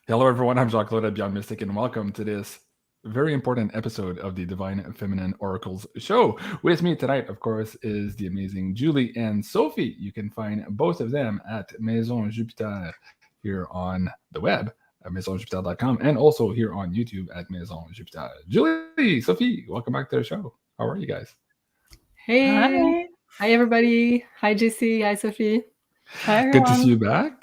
Hello, everyone. I'm Jean-Claude at BeyondMystic, and welcome to this very important episode of the Divine Feminine Oracles show. With me tonight, of course, is the amazing Julie and Sophie. You can find both of them at MAISON Jupiter here on the web at maisonjupiter.com and also here on YouTube at Maison Jupiter. Julie, Sophie, welcome back to the show. How are you guys? Hey. Hi, everybody. Hi, JC. Hi, Sophie. Hi, Good to everyone. see you back.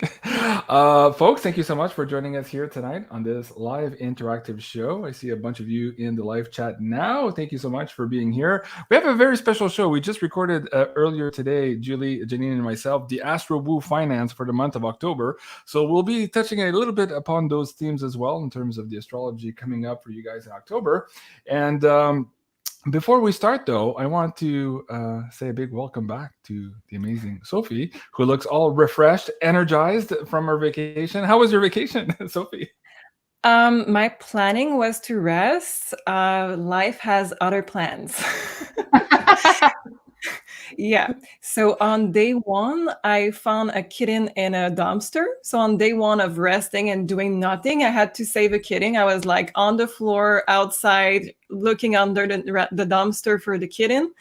Folks, thank you so much for joining us here tonight on this live interactive show. I see a bunch of you in the live chat now. Thank you so much for being here. We have a very special show. We just recorded earlier today, Julie, Janine, and myself, the Astro Woo Finance for the month of October. So we'll be touching a little bit upon those themes as well in terms of the astrology coming up for you guys in October. And before we start, though, I want to say a big welcome back to the amazing Sophie, who looks all refreshed, energized from her vacation. How was your vacation, Sophie? My planning was to rest. Life has other plans. Yeah. So on day one, I found a kitten in a dumpster. So on day one of resting and doing nothing, I had to save a kitten. I was like on the floor outside, looking under the dumpster for the kitten.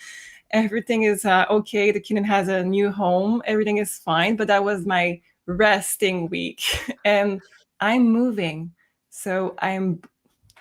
Everything is okay. The kitten has a new home. Everything is fine. But that was my resting week. And I'm moving. So I'm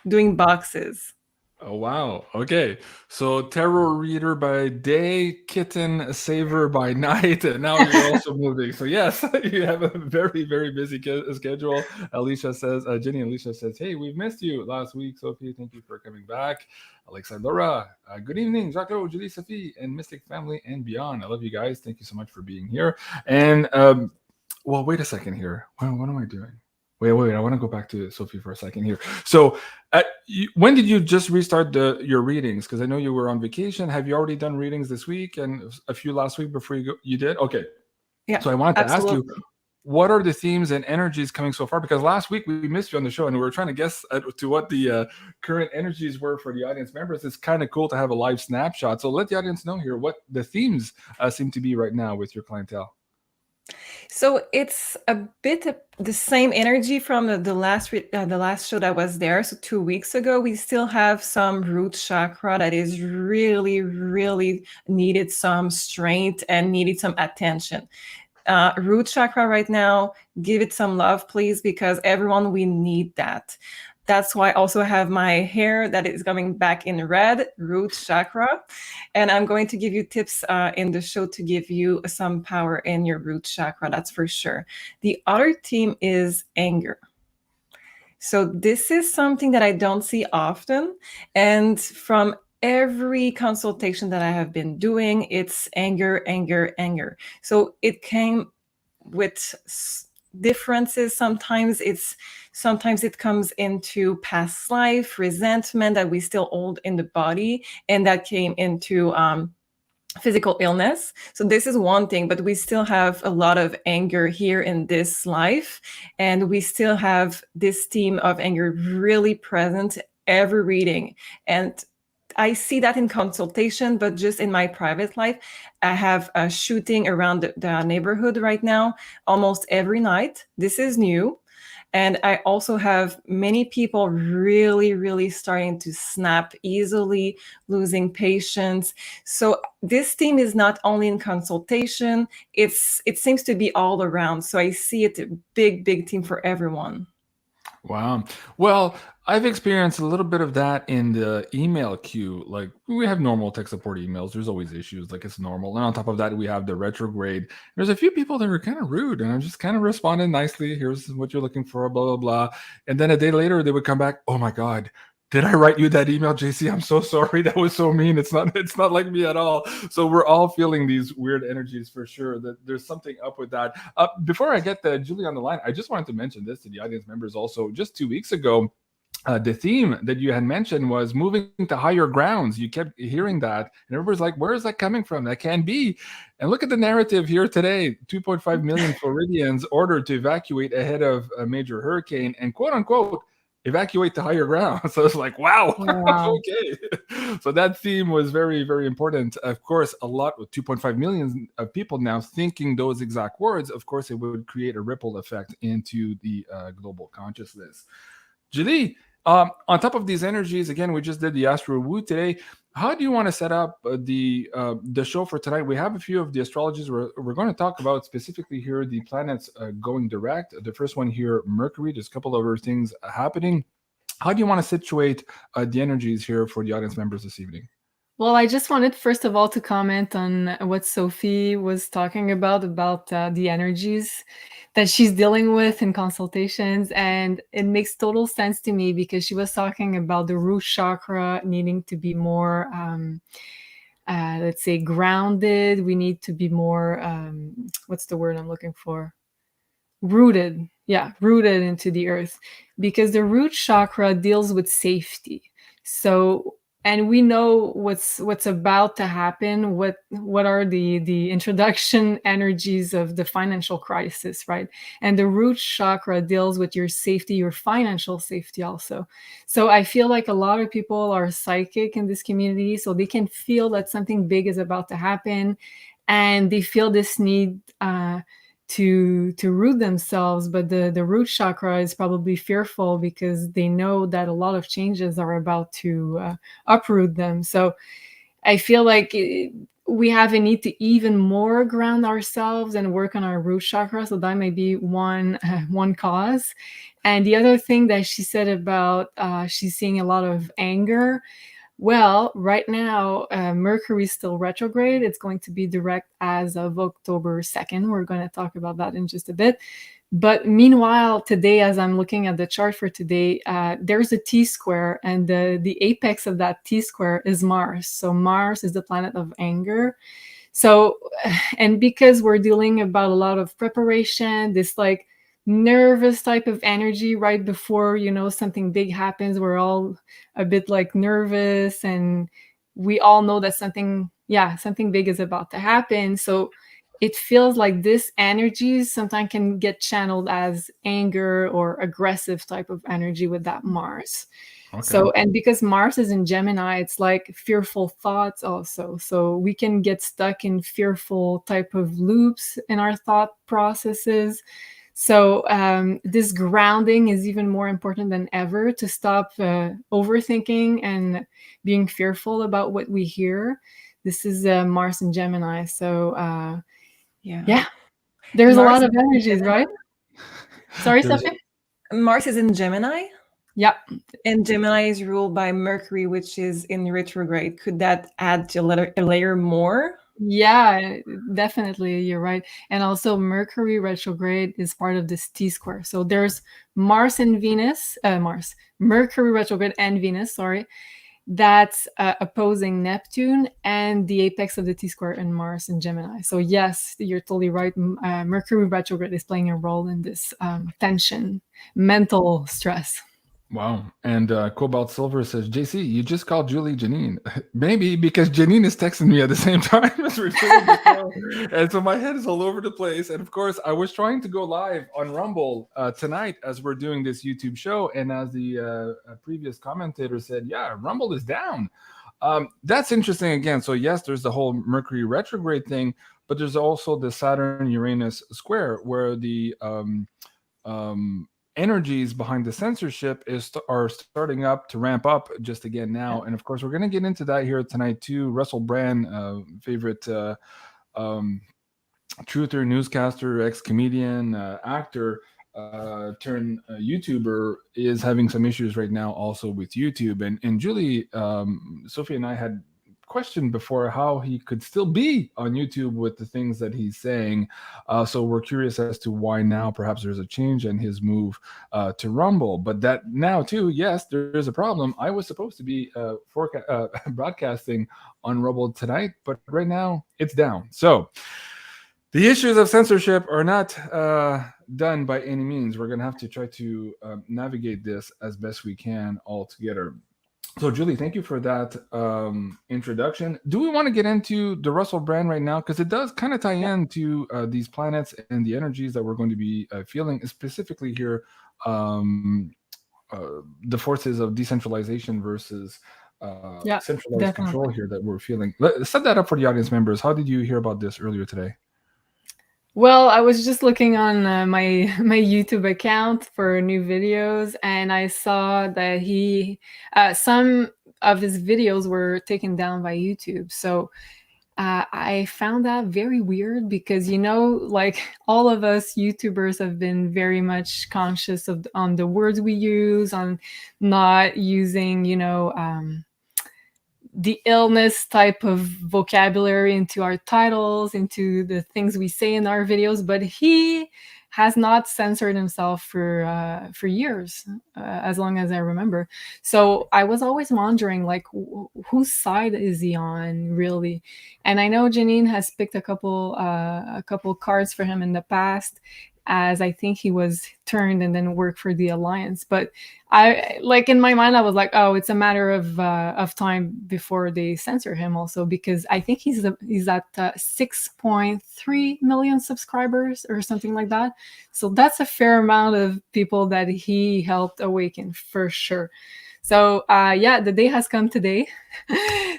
doing boxes. Oh, wow. Okay. So tarot reader by day, kitten saver by night. And now you're also moving. So yes, you have a very, very busy schedule. Alicia says, Jenny Alicia says, hey, we've missed you last week. Sophie, thank you for coming back. Alexandra, good evening. Jacques, Julie, Sophie, and Mystic family and beyond. I love you guys. Thank you so much for being here. And well, wait a second here. What am I doing? Wait. I want to go back to Sophie for a second here. So when did you just restart your readings? Because I know you were on vacation. Have you already done readings this week and a few last week before you did? Okay. Yeah. So I wanted to absolutely. ask you, what are the themes and energies coming so far? Because last week we missed you on the show and we were trying to guess to what the current energies were for the audience members. It's kind of cool to have a live snapshot. So let the audience know here what the themes seem to be right now with your clientele. So it's a bit of the same energy from the last show that was there. So 2 weeks ago, we still have some root chakra that is really, really needed some strength and needed some attention. Root chakra right now, give it some love, please, because everyone, we need that. That's why I also have my hair that is coming back in red, root chakra. And I'm going to give you tips in the show to give you some power in your root chakra, that's for sure. The other theme is anger. So this is something that I don't see often. And from every consultation that I have been doing, it's anger, anger, anger. So it came with differences. Sometimes it comes into past life, resentment that we still hold in the body, and that came into physical illness. So this is one thing, but we still have a lot of anger here in this life, and we still have this theme of anger really present every reading. And I see that in consultation, but just in my private life, I have a shooting around the neighborhood right now, almost every night. This is new. And I also have many people really, really starting to snap easily, losing patience. So this theme is not only in consultation, it seems to be all around. So I see it a big, big theme for everyone. Wow. Well, I've experienced a little bit of that in the email queue. Like we have normal tech support emails. There's always issues, like it's normal. And on top of that, we have the retrograde. There's a few people that are kind of rude and I'm just kind of responding nicely. Here's what you're looking for, blah, blah, blah. And then a day later, they would come back. Oh my God. Did I write you that email, JC? I'm so sorry. That was so mean. It's not like me at all. So we're all feeling these weird energies for sure. That there's something up with that. Before I get Julie on the line, I just wanted to mention this to the audience members also. Just 2 weeks ago, the theme that you had mentioned was moving to higher grounds. You kept hearing that, and everybody's like, where is that coming from? That can't be. And look at the narrative here today. 2.5 million Floridians ordered to evacuate ahead of a major hurricane, and quote unquote, evacuate to higher ground. So it's like, wow, Wow. okay. So that theme was very, very important. Of course, a lot with 2.5 million of people now thinking those exact words, of course, it would create a ripple effect into the global consciousness. Julie, on top of these energies, again, we just did the Astro Woo today. How do you want to set up the show for tonight? We have a few of the astrologies we're going to talk about specifically here. The planets going direct. The first one here, Mercury. There's a couple of other things happening. How do you want to situate the energies here for the audience members this evening? Well, I just wanted, first of all, to comment on what Sophie was talking about the energies that she's dealing with in consultations. And it makes total sense to me because she was talking about the root chakra needing to be more, let's say, grounded. We need to be more, what's the word I'm looking for? Rooted. Yeah, rooted into the earth, because the root chakra deals with safety. So, and we know what's about to happen. What are the introduction energies of the financial crisis, right? And the root chakra deals with your safety, your financial safety also. So I feel like a lot of people are psychic in this community, so they can feel that something big is about to happen, and they feel this need to root themselves. But the root chakra is probably fearful because they know that a lot of changes are about to uproot them. So I feel like we have a need to even more ground ourselves and work on our root chakra. So that may be one cause. And the other thing that she said about she's seeing a lot of anger. Well, right now, Mercury is still retrograde. It's going to be direct as of October 2nd. We're going to talk about that in just a bit. But meanwhile, today, as I'm looking at the chart for today, there's a T-square, and the apex of that T-square is Mars. So Mars is the planet of anger. So, and because we're dealing about a lot of preparation, this like nervous type of energy right before, something big happens, we're all a bit like nervous, and we all know that something big is about to happen. So it feels like this energy sometimes can get channeled as anger or aggressive type of energy with that Mars. Okay. So, and because Mars is in Gemini, it's like fearful thoughts also. So we can get stuck in fearful type of loops in our thought processes. So this grounding is even more important than ever, to stop overthinking and being fearful about what we hear. This is Mars and Gemini. So yeah, there's a lot of energies, right? Sorry, Sophie? Mars is in Gemini? Yeah. And Gemini is ruled by Mercury, which is in retrograde. Could that add a layer more? Yeah, definitely. You're right. And also Mercury retrograde is part of this T-square. So there's Mars and Venus, Mercury retrograde and Venus, that's opposing Neptune, and the apex of the T-square in Mars and Gemini. So yes, you're totally right. Mercury retrograde is playing a role in this tension, mental stress. Wow. And Cobalt Silver says, JC, you just called Julie Janine. Maybe because Janine is texting me at the same time as we're doing the show. And so my head is all over the place. And of course, I was trying to go live on Rumble tonight as we're doing this YouTube show. And as the previous commentator said, yeah, Rumble is down. That's interesting again. So yes, there's the whole Mercury retrograde thing, but there's also the Saturn-Uranus square where the energies behind the censorship are starting up to ramp up just again now. And of course, we're going to get into that here tonight too. Russell Brand, favorite truther, newscaster, ex-comedian, actor, turned YouTuber, is having some issues right now also with YouTube. And Julie, Sophie and I had questioned before how he could still be on YouTube with the things that he's saying. So we're curious as to why now perhaps there's a change in his move to Rumble. But that now too, yes, there is a problem. I was supposed to be broadcasting on Rumble tonight, but right now it's down. So the issues of censorship are not done by any means. We're going to have to try to navigate this as best we can all together. So, Julie, thank you for that introduction. Do we want to get into the Russell Brand right now? Because it does kind of tie into these planets and the energies that we're going to be feeling, specifically here the forces of decentralization versus Yeah, centralized control definitely. here that we're feeling. Set that up for the audience members. How did you hear about this earlier today? Well, I was just looking on my YouTube account for new videos, and I saw that he some of his videos were taken down by YouTube. So I found that very weird because, you know, like all of us YouTubers have been very much conscious of on the words we use, on not using, you know, the illness type of vocabulary into our titles, into the things we say in our videos. But he has not censored himself for years, as long as I remember. So I was always wondering, like, whose side is he on, really? And I know Janine has picked a couple cards for him in the past, as I think he was turned and then worked for the Alliance. But I, like, in my mind, I was like, oh, it's a matter of time before they censor him, also because I think he's at 6.3 million subscribers or something like that. So that's a fair amount of people that he helped awaken, for sure. So yeah, the day has come today.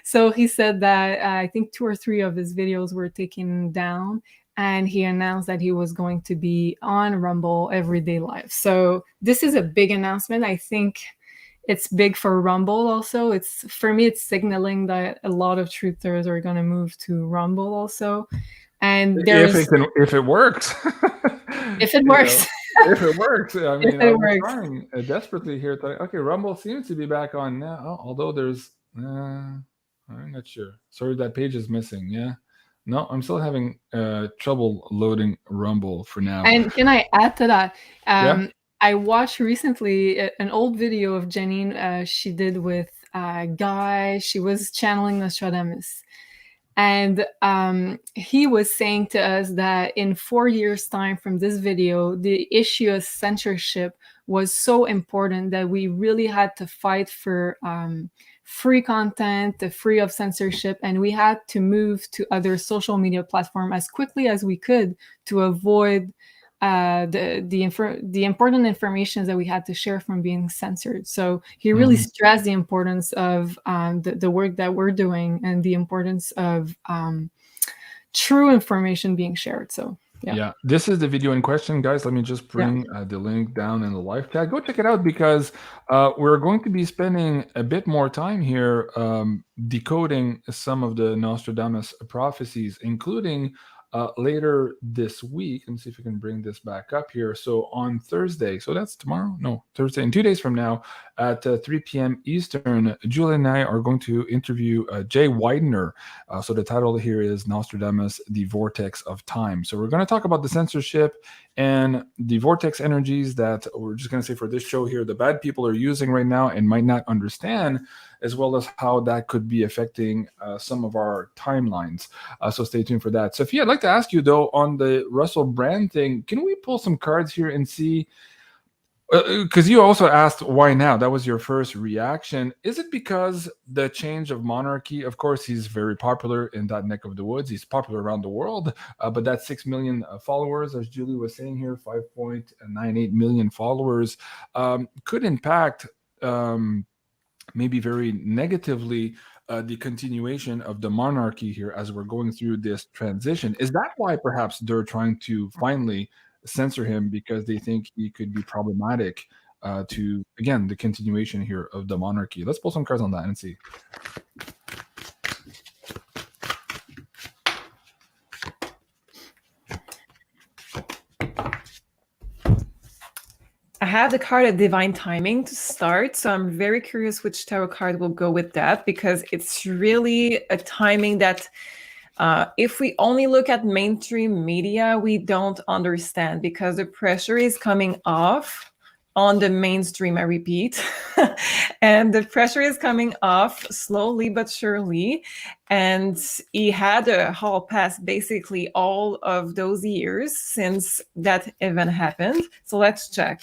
So he said that I think 2 or 3 of his videos were taken down, and he announced that he was going to be on Rumble Everyday Live. So this is a big announcement. I think it's big for Rumble also. It's, for me, it's signaling that a lot of truthers are going to move to Rumble also. And there's If it works. if it works. If it works. I mean, If it I'm works. trying desperately here. Okay, Rumble seems to be back on now, although there's, I'm not sure. Sorry, that page is missing. Yeah. No, I'm still having trouble loading Rumble for now. And can I add to that? Yeah. I watched recently an old video of Janine she did with Guy. She was channeling Nostradamus. And he was saying to us that in 4 years' time from this video, the issue of censorship was so important that we really had to fight for free content, free of censorship, and we had to move to other social media platforms as quickly as we could to avoid the important information that we had to share from being censored. So he really stressed the importance of the work that we're doing and the importance of true information being shared. So yeah, this is the video in question, guys. Let me just bring the link down in the live chat. Go check it out, because we're going to be spending a bit more time here decoding some of the Nostradamus prophecies, including later this week. Let me see if we can bring this back up here. So on Thursday, so that's tomorrow? No, Thursday, in 2 days from now at 3 p.m. Eastern, Julie and I are going to interview Jay Widener. So the title here is Nostradamus, the Vortex of Time. So we're going to talk about the censorship and the vortex energies that we're just going to say for this show here, the bad people are using right now and might not understand, as well as how that could be affecting some of our timelines. So stay tuned for that. Sophie, I'd like to ask you, though, on the Russell Brand thing, can we pull some cards here and see? Because you also asked why now. That was your first reaction. Is it because the change of monarchy? Of course, he's very popular in that neck of the woods. He's popular around the world. But that 6 million followers, as Julie was saying here, 5.98 million followers, could impact maybe very negatively the continuation of the monarchy here as we're going through this transition. Is that why perhaps they're trying to finally censor him, because they think he could be problematic to, again, the continuation here of the monarchy? Let's pull some cards on that and see. I have the card of divine timing to start, so I'm very curious which tarot card will go with that, because it's really a timing that if we only look at mainstream media, we don't understand, because the pressure is coming off on the mainstream, I repeat, and the pressure is coming off slowly but surely. And he had a hall pass basically all of those years since that event happened. So let's check.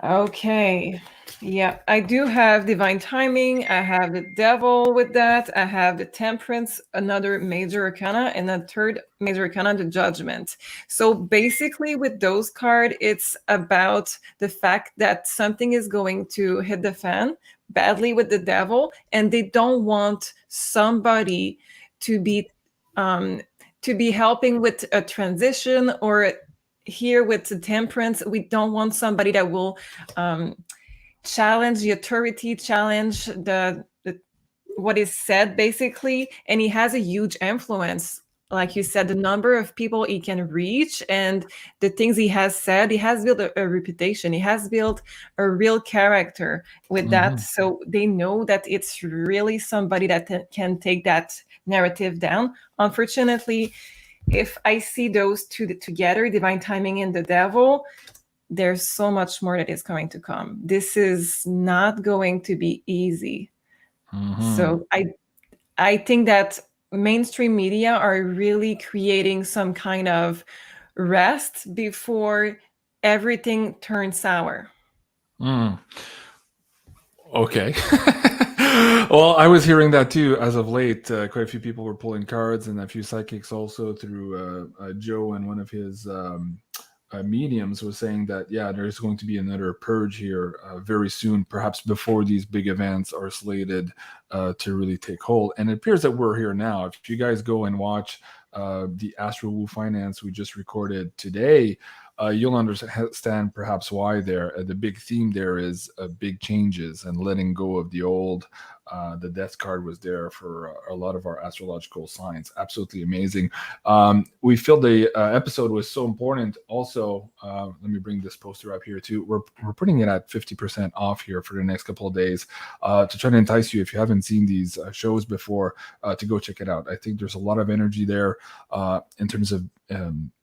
Okay. Yeah, I do have divine timing. I have the devil with that. I have the temperance, another major arcana, and a third major arcana, the judgment. So basically, with those cards, it's about the fact that something is going to hit the fan badly with the devil, and they don't want somebody to be um, helping with a transition. Or here with the temperance, we don't want somebody that will challenge the authority, challenge the what is said basically, and he has a huge influence. Like you said, the number of people he can reach and the things he has said, he has built a reputation, he has built a real character with that. So they know that it's really somebody that can take that narrative down. Unfortunately, if I see those two together, divine timing and the devil, there's so much more that is going to come. This is not going to be easy. So I think that mainstream media are really creating some kind of rest before everything turns sour. Okay. Well, I was hearing that too as of late. Quite a few people were pulling cards, and a few psychics also through Joe and one of his mediums was saying that, yeah, there's going to be another purge here very soon, perhaps before these big events are slated to really take hold. And it appears that we're here now. If you guys go and watch the Astro Wu Finance we just recorded today, you'll understand perhaps why there. The big theme there is big changes and letting go of the old. The death card was there for a lot of our astrological signs. Absolutely amazing. We feel the episode was so important. Also, let me bring this poster up here too. We're putting it at 50% off here for the next couple of days to try to entice you, if you haven't seen these shows before, to go check it out. I think there's a lot of energy there in terms of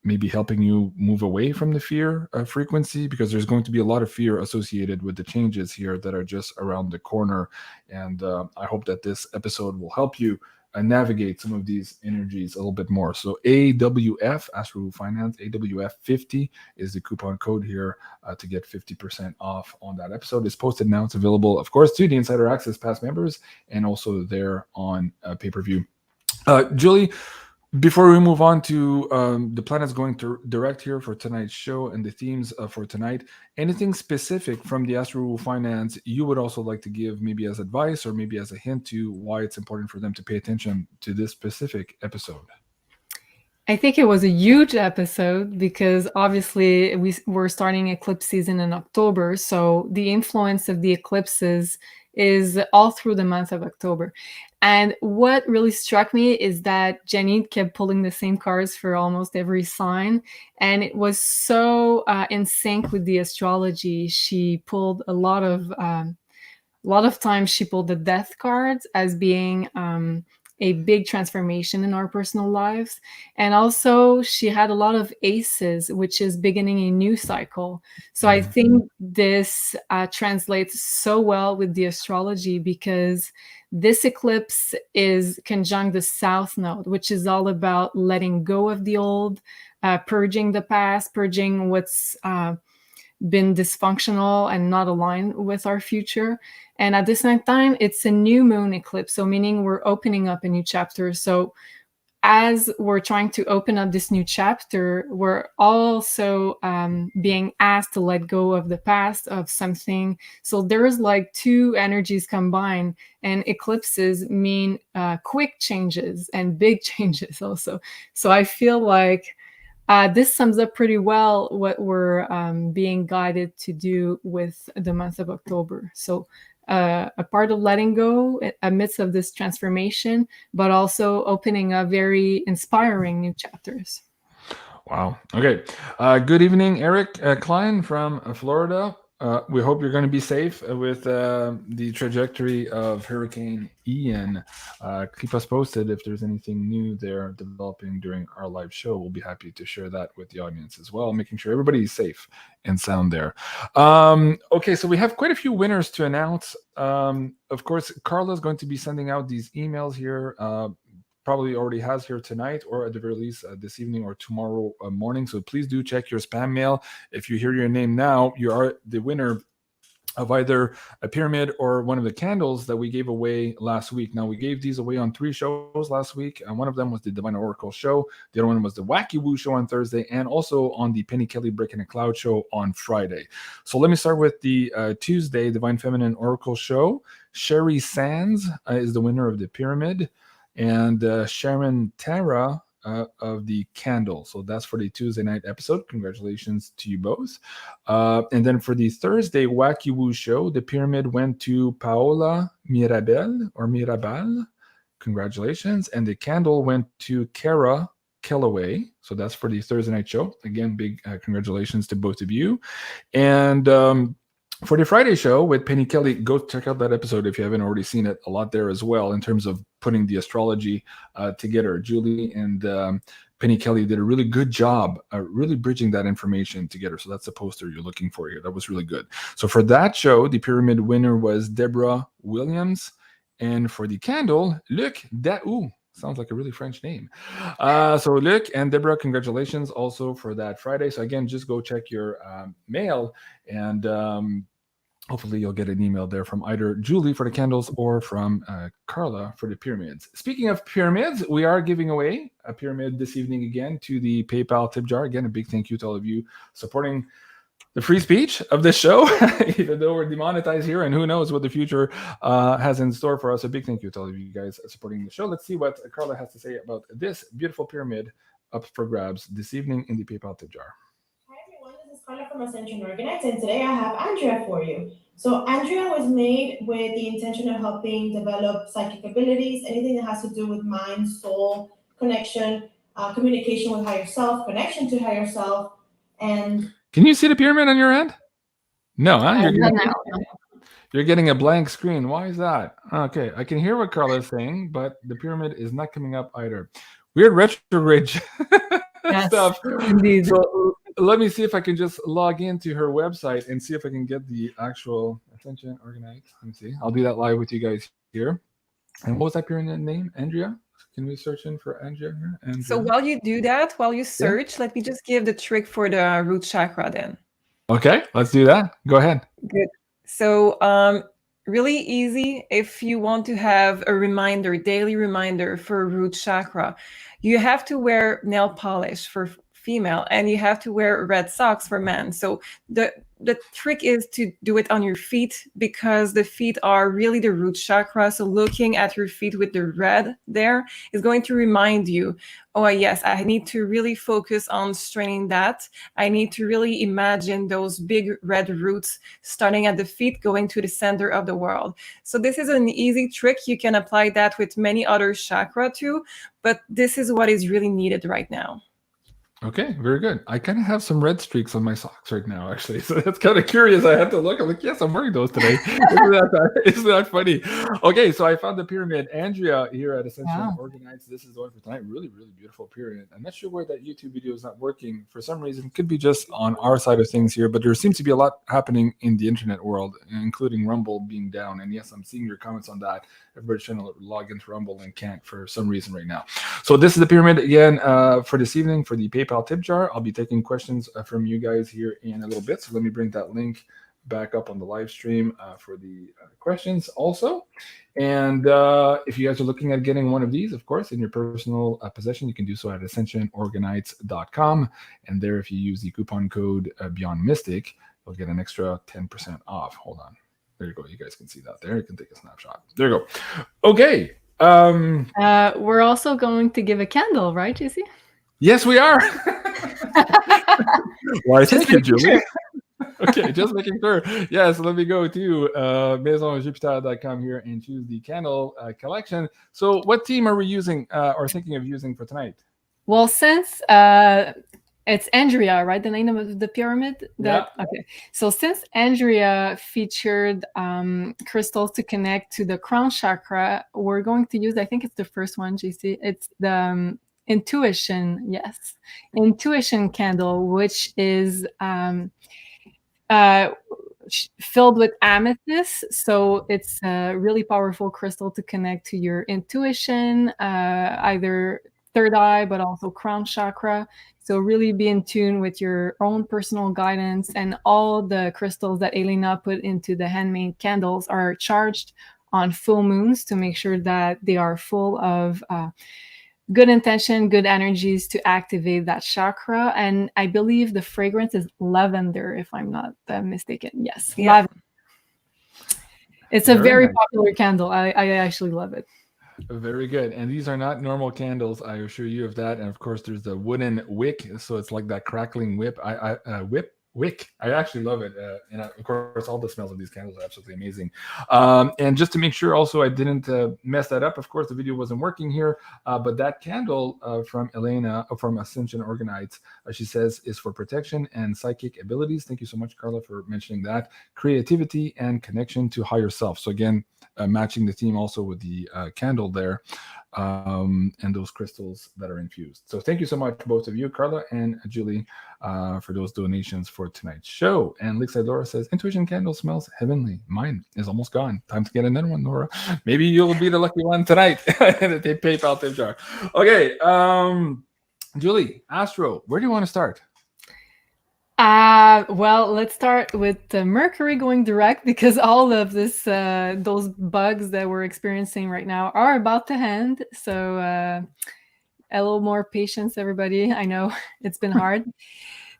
maybe helping you move away from the fear frequency, because there's going to be a lot of fear associated with the changes here that are just around the corner. And I hope that this episode will help you navigate some of these energies a little bit more. So AWF, Astro Finance, AWF50 is the coupon code here to get 50% off on that episode. It's posted now. It's available, of course, to the Insider Access Pass members and also there on pay-per-view. Julie, before we move on to the planets going to direct here for tonight's show and the themes for tonight, anything specific from the Astro Finance you would also like to give, maybe as advice or maybe as a hint to why it's important for them to pay attention to this specific episode? I think it was a huge episode because obviously we're starting eclipse season in October. So the influence of the eclipses is all through the month of October. And what really struck me is that Jenny kept pulling the same cards for almost every sign. And it was so in sync with the astrology. She pulled a lot of times she pulled the death cards as being a big transformation in our personal lives. And also she had a lot of aces, which is beginning a new cycle. So I think this translates so well with the astrology because this eclipse is conjunct the South Node, which is all about letting go of the old, purging the past, purging what's been dysfunctional and not aligned with our future. And at the same time, it's a new moon eclipse. So meaning we're opening up a new chapter. So as we're trying to open up this new chapter, we're also being asked to let go of the past, of something. So there's like two energies combined, and eclipses mean quick changes and big changes also. So I feel like this sums up pretty well what we're being guided to do with the month of October. So a part of letting go amidst of this transformation, but also opening up very inspiring new chapters. Wow. Okay. Good evening, Eric Klein from Florida. We hope you're going to be safe with the trajectory of Hurricane Ian. Keep us posted if there's anything new there developing during our live show. We'll be happy to share that with the audience as well, making sure everybody is safe and sound there. Okay, so we have quite a few winners to announce. Of course, Carla is going to be sending out these emails here. Probably already has here tonight, or at the very least this evening or tomorrow morning. So please do check your spam mail. If you hear your name now, you are the winner of either a pyramid or one of the candles that we gave away last week. Now, we gave these away on 3 shows last week. And one of them was the Divine Oracle show. The other one was the Wacky Woo show on Thursday, and also on the Penny Kelly Brick in a Cloud show on Friday. So let me start with the Tuesday Divine Feminine Oracle show. Sherry Sands is the winner of the pyramid, and Sharon Tara of the candle. So that's for the Tuesday night episode. Congratulations to you both. And then for the Thursday Wacky Woo show, the pyramid went to Paola Mirabal. Congratulations. And the candle went to Kara Kellaway. So that's for the Thursday night show. Again, big congratulations to both of you. And for the Friday show with Penny Kelly, go check out that episode if you haven't already seen it. A lot there as well in terms of putting the astrology together. Julie and Penny Kelly did a really good job really bridging that information together. So that's the poster you're looking for here. That was really good. So for that show, the pyramid winner was Deborah Williams. And for the candle, Luc Daou. Sounds like a really French name. So Luc and Deborah, congratulations also for that Friday. So again, just go check your mail, and hopefully you'll get an email there from either Julie for the candles or from Carla for the pyramids. Speaking of pyramids, we are giving away a pyramid this evening again to the PayPal tip jar. Again, a big thank you to all of you supporting the free speech of this show, even though we're demonetized here, and who knows what the future has in store for us. A big thank you to all of you guys supporting the show. Let's see what Carla has to say about this beautiful pyramid up for grabs this evening in the PayPal tip jar. Hi everyone, this is Carla from Ascension Organites, and today I have Andrea for you. So Andrea was made with the intention of helping develop psychic abilities, anything that has to do with mind, soul, connection, communication with higher self, connection to higher self, and... Can you see the pyramid on your end? No, huh? You're getting a blank screen. Why is that? Okay, I can hear what Carla is saying, but the pyramid is not coming up either. Weird retrograde stuff. Indeed. So let me see if I can just log into her website and see if I can get the actual Ascension Organite. Let me see. I'll do that live with you guys here. And what was that pyramid name? Andrea? Can we search in for Andrea here? Andrea. So while you do that, while you search, let me just give the trick for the root chakra then. Okay, let's do that. Go ahead. Good. So really easy. If you want to have a reminder, daily reminder for root chakra, you have to wear nail polish for female, and you have to wear red socks for men. So the trick is to do it on your feet, because the feet are really the root chakra. So looking at your feet with the red there is going to remind you, oh yes, I need to really focus on straining that. I need to really imagine those big red roots starting at the feet, going to the center of the world. So this is an easy trick. You can apply that with many other chakra too, but this is what is really needed right now. Okay, very good. I kind of have some red streaks on my socks right now, actually. So that's kind of curious. I have to look. I'm like, yes, I'm wearing those today. Isn't that funny? Okay, so I found the pyramid. Andrea here at Ascension Organites. This is the one for tonight. Really, really beautiful pyramid. I'm not sure why that YouTube video is not working. For some reason, it could be just on our side of things here, but there seems to be a lot happening in the internet world, including Rumble being down. And yes, I'm seeing your comments on that. Everybody's trying to log into Rumble and can't for some reason right now. So this is the pyramid again for this evening for the PayPal tip jar. I'll be taking questions from you guys here in a little bit. So let me bring that link back up on the live stream for the questions also. And if you guys are looking at getting one of these, of course, in your personal possession, you can do so at ascensionorganites.com. And there, if you use the coupon code BeyondMystic, you'll get an extra 10% off. Hold on. There you go. You guys can see that there. You can take a snapshot. There you go. Okay. We're also going to give a candle, right, JC? Yes, we are. Why, thank you, Julie. Okay, just making sure. Yes, let me go to MAISONJupiter.com here and choose the candle collection. So what theme are we using or thinking of using for tonight? Well, since it's Andrea, right? The name of the pyramid? Okay. So since Andrea featured crystals to connect to the crown chakra, we're going to use, I think it's the first one, JC. It's the intuition, intuition candle, which is filled with amethyst. So it's a really powerful crystal to connect to your intuition, either third eye, but also crown chakra. So really be in tune with your own personal guidance, and all the crystals that Elena put into the handmade candles are charged on full moons to make sure that they are full of good intention, good energies to activate that chakra. And I believe the fragrance is lavender, if I'm not mistaken. Yes, Yeah. lavender. It's a Very very nice. popular candle. I actually love it. Very good. And these are not normal candles, I assure you of that. And of course, there's the wooden wick, so it's like that crackling wick. I actually love it. And of course, all the smells of these candles are absolutely amazing. And just to make sure, also, I didn't mess that up. Of course, the video wasn't working here, but that candle from Elena from Ascension Organites, she says, is for protection and psychic abilities. Thank you so much, Carla, for mentioning that. Creativity and connection to higher self. So again, matching the theme also with the candle there, and those crystals that are infused. So thank you so much, both of you, Carla and Julie, for those donations for tonight's show. And Lakeside Laura says, intuition candle smells heavenly. Mine is almost gone. Time to get another one, Laura. Maybe you'll be the lucky one tonight that they PayPal tip jar. Okay, Julie, Astro, where do you want to start? Well, let's start with Mercury going direct, because all of this, those bugs that we're experiencing right now are about to end. So a little more patience, everybody. I know it's been hard.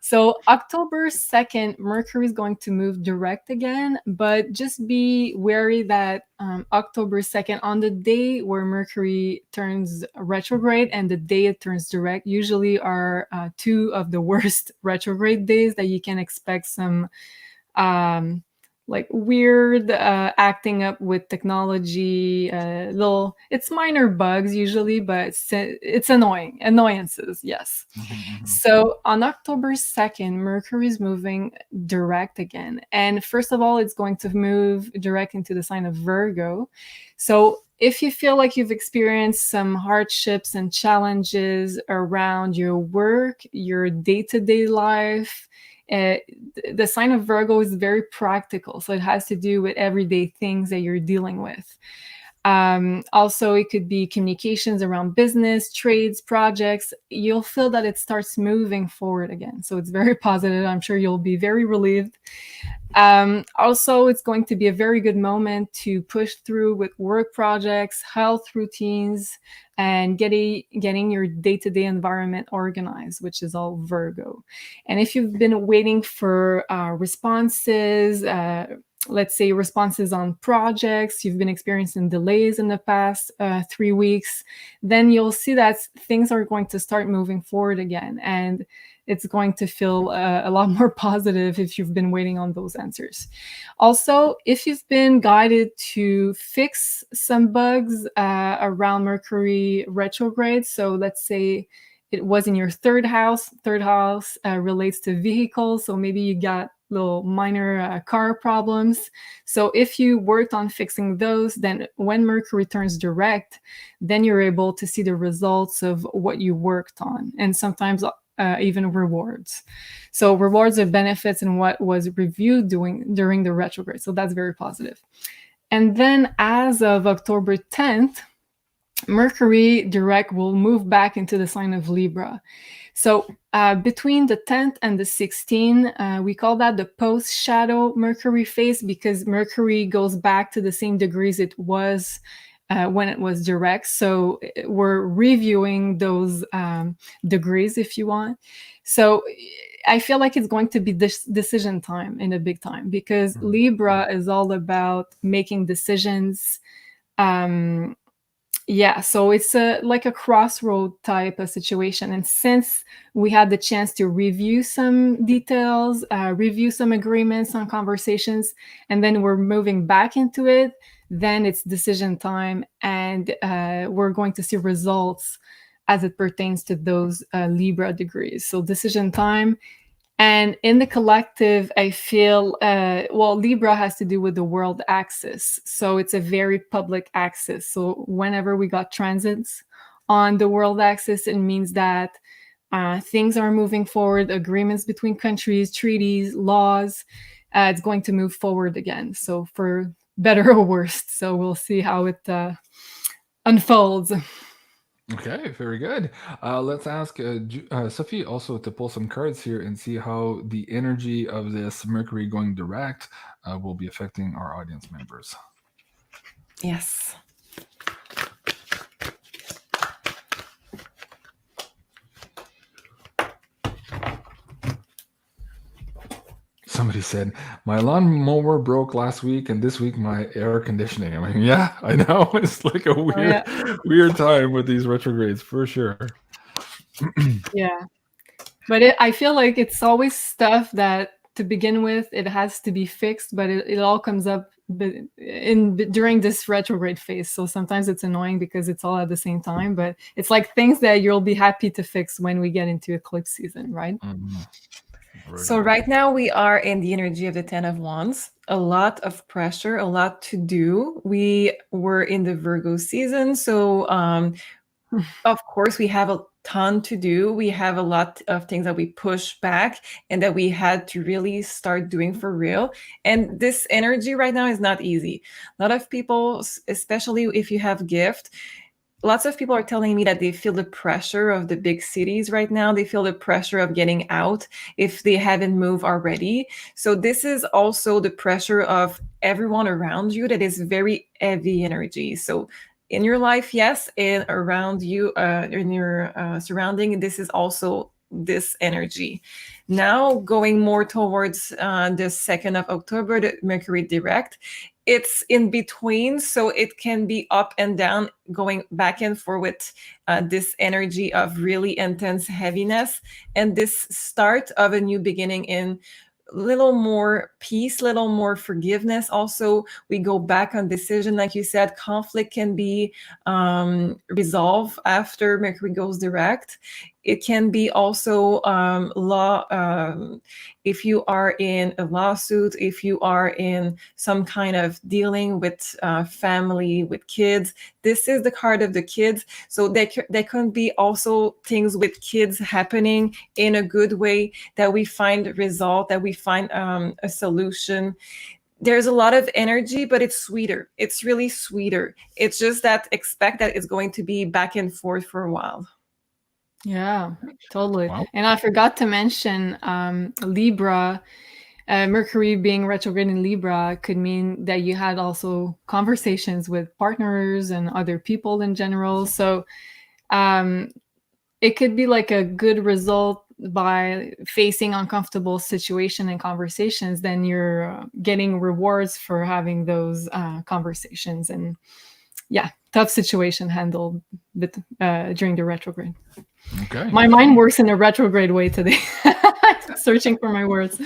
So October 2nd, Mercury is going to move direct again, but just be wary that October 2nd, on the day where Mercury turns retrograde and the day it turns direct, usually are two of the worst retrograde days that you can expect some like weird acting up with technology. It's minor bugs usually, but it's annoyances. Yes. So on October 2nd, Mercury is moving direct again. And first of all, it's going to move direct into the sign of Virgo. So if you feel like you've experienced some hardships and challenges around your work, your day-to-day life, the sign of Virgo is very practical. So it has to do with everyday things that you're dealing with. Also, it could be communications around business, trades, projects. You'll feel that it starts moving forward again. So it's very positive. I'm sure you'll be very relieved. Also, it's going to be a very good moment to push through with work projects, health routines, and getting your day-to-day environment organized, which is all Virgo. And if you've been waiting for responses, let's say responses on projects, you've been experiencing delays in the past 3 weeks, then you'll see that things are going to start moving forward again. And it's going to feel a lot more positive if you've been waiting on those answers. Also, if you've been guided to fix some bugs around Mercury retrograde, so let's say it was in your third house relates to vehicles, so maybe you got little minor car problems. So if you worked on fixing those, then when Mercury turns direct, then you're able to see the results of what you worked on, and sometimes even rewards. So rewards are benefits in what was reviewed during the retrograde. So that's very positive. And then as of October 10th, Mercury direct will move back into the sign of Libra. So between the 10th and the 16th, we call that the post-shadow Mercury phase, because Mercury goes back to the same degrees it was when it was direct. So we're reviewing those degrees, if you want. So I feel like it's going to be this decision time in a big time, because Libra is all about making decisions. So it's like a crossroad type of situation. And since we had the chance to review some details, review some agreements on conversations, and then we're moving back into it, then it's decision time, and we're going to see results as it pertains to those Libra degrees. So decision time. And in the collective, I feel, Libra has to do with the world axis. So it's a very public axis. So whenever we got transits on the world axis, it means that things are moving forward, agreements between countries, treaties, laws, it's going to move forward again. So for better or worse. So we'll see how it unfolds. Okay, very good. Let's ask Sophie also to pull some cards here and see how the energy of this Mercury going direct will be affecting our audience members. Yes. Somebody said, my lawnmower broke last week, and this week my air conditioning. I mean, yeah, I know. It's like a weird, weird time with these retrogrades, for sure. Yeah. But I feel like it's always stuff that, to begin with, it has to be fixed, but it all comes up during this retrograde phase. So sometimes it's annoying because it's all at the same time, but it's like things that you'll be happy to fix when we get into eclipse season, right? So right now we are in the energy of the 10 of Wands. A lot of pressure, a lot to do. We were in the Virgo season, so of course we have a ton to do. We have a lot of things that we push back and that we had to really start doing for real. And this energy right now is not easy. A lot of people, especially if you have gift, lots of people are telling me that they feel the pressure of the big cities right now. They feel the pressure of getting out if they haven't moved already. So this is also the pressure of everyone around you that is very heavy energy. So in your life, yes, and around you, in your surrounding, this is also this energy. Now going more towards the 2nd of October, the Mercury direct, it's in between, so it can be up and down, going back and forth with this energy of really intense heaviness and this start of a new beginning in little more peace, little more forgiveness. Also, we go back on decision. Like you said, conflict can be resolved after Mercury goes direct. It can be also law. If you are in a lawsuit, if you are in some kind of dealing with family, with kids, this is the card of the kids. So there can be also things with kids happening in a good way that we find a result, that we find a solution. There's a lot of energy, but it's sweeter. It's really sweeter. It's just that expect that it's going to be back and forth for a while. Yeah, totally. Wow. And I forgot to mention Libra, Mercury being retrograde in Libra could mean that you had also conversations with partners and other people in general. So it could be like a good result by facing uncomfortable situation and conversations. Then you're getting rewards for having those conversations. And yeah, tough situation handled during the retrograde. Okay. My mind works in a retrograde way today. Searching for my words.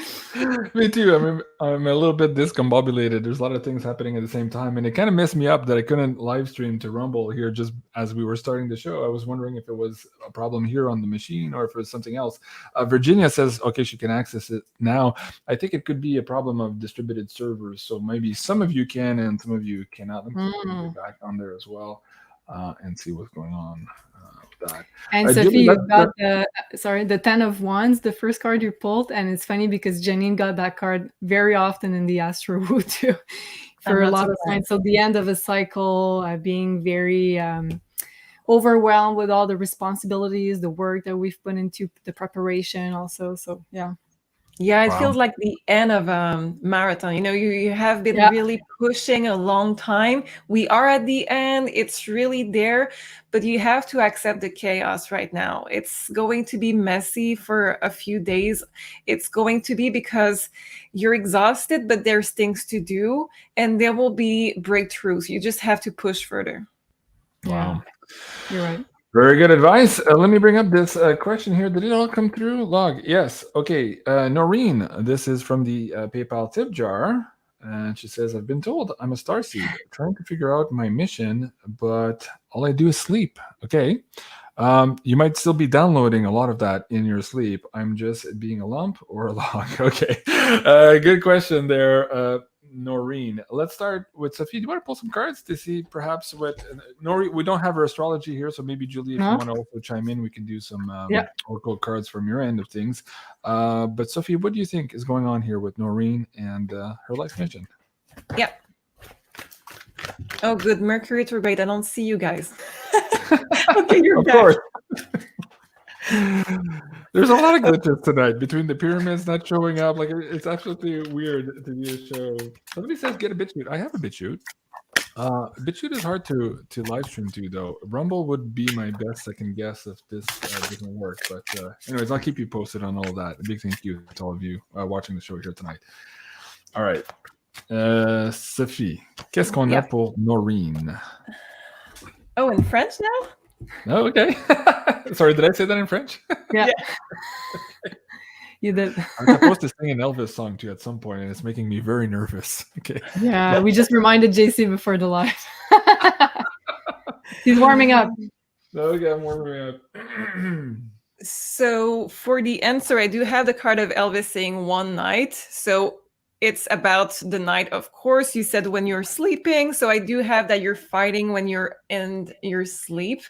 Me too. I'm a little bit discombobulated. There's a lot of things happening at the same time, and it kind of messed me up that I couldn't live stream to Rumble here just as we were starting the show. I was wondering if it was a problem here on the machine or if it was something else. Virginia says, okay, she can access it now. I think it could be a problem of distributed servers, so maybe some of you can and some of you cannot. Let me get back on there as well and see what's going on. That. And Sophie, you got the 10 of Wands, the first card you pulled, and it's funny because Janine got that card very often in the Astro Woo too, for a lot of signs. So the end of a cycle, being very overwhelmed with all the responsibilities, the work that we've put into the preparation also. So yeah. Yeah, it feels like the end of a marathon. You know, you have been really pushing a long time. We are at the end. It's really there, but you have to accept the chaos right now. It's going to be messy for a few days. It's going to be because you're exhausted, but there's things to do, and there will be breakthroughs. You just have to push further. Wow. Yeah, you're right. Very good advice. Let me bring up this question here. Did it all come through? Log. Yes. Okay. Noreen, this is from the PayPal tip jar. And she says, I've been told I'm a starseed, trying to figure out my mission, but all I do is sleep. Okay. You might still be downloading a lot of that in your sleep. I'm just being a lump or a log. Okay. Good question there. Noreen. Let's start with Sophie. Do you want to pull some cards to see perhaps what Noreen? We don't have her astrology here, so maybe Julie, if you want to also chime in, we can do some oracle cards from your end of things. But Sophie, what do you think is going on here with Noreen and her life mission? Yep. Oh, good. Mercury retrograde. I don't see you guys. Okay, you're Of back. course. There's a lot of glitches tonight between the pyramids not showing up. Like, it's absolutely weird to do a show. Somebody says get a BitChute. I have a BitChute. BitChute is hard to live stream to, though. Rumble would be my best second guess if this doesn't work. But anyways, I'll keep you posted on all of that. A big thank you to all of you watching the show here tonight. All right. Sophie, qu'est-ce qu'on a pour Noreen? Oh, in French now? Oh, okay. Sorry, did I say that in French? Yeah. You did. I'm supposed to sing an Elvis song too at some point, and it's making me very nervous. Okay. Yeah, we just reminded JC before the live. He's warming up. Okay, I'm warming up. So for the answer, I do have the card of Elvis saying one night. So it's about the night, of course. You said when you're sleeping. So I do have that you're fighting when you're in your sleep.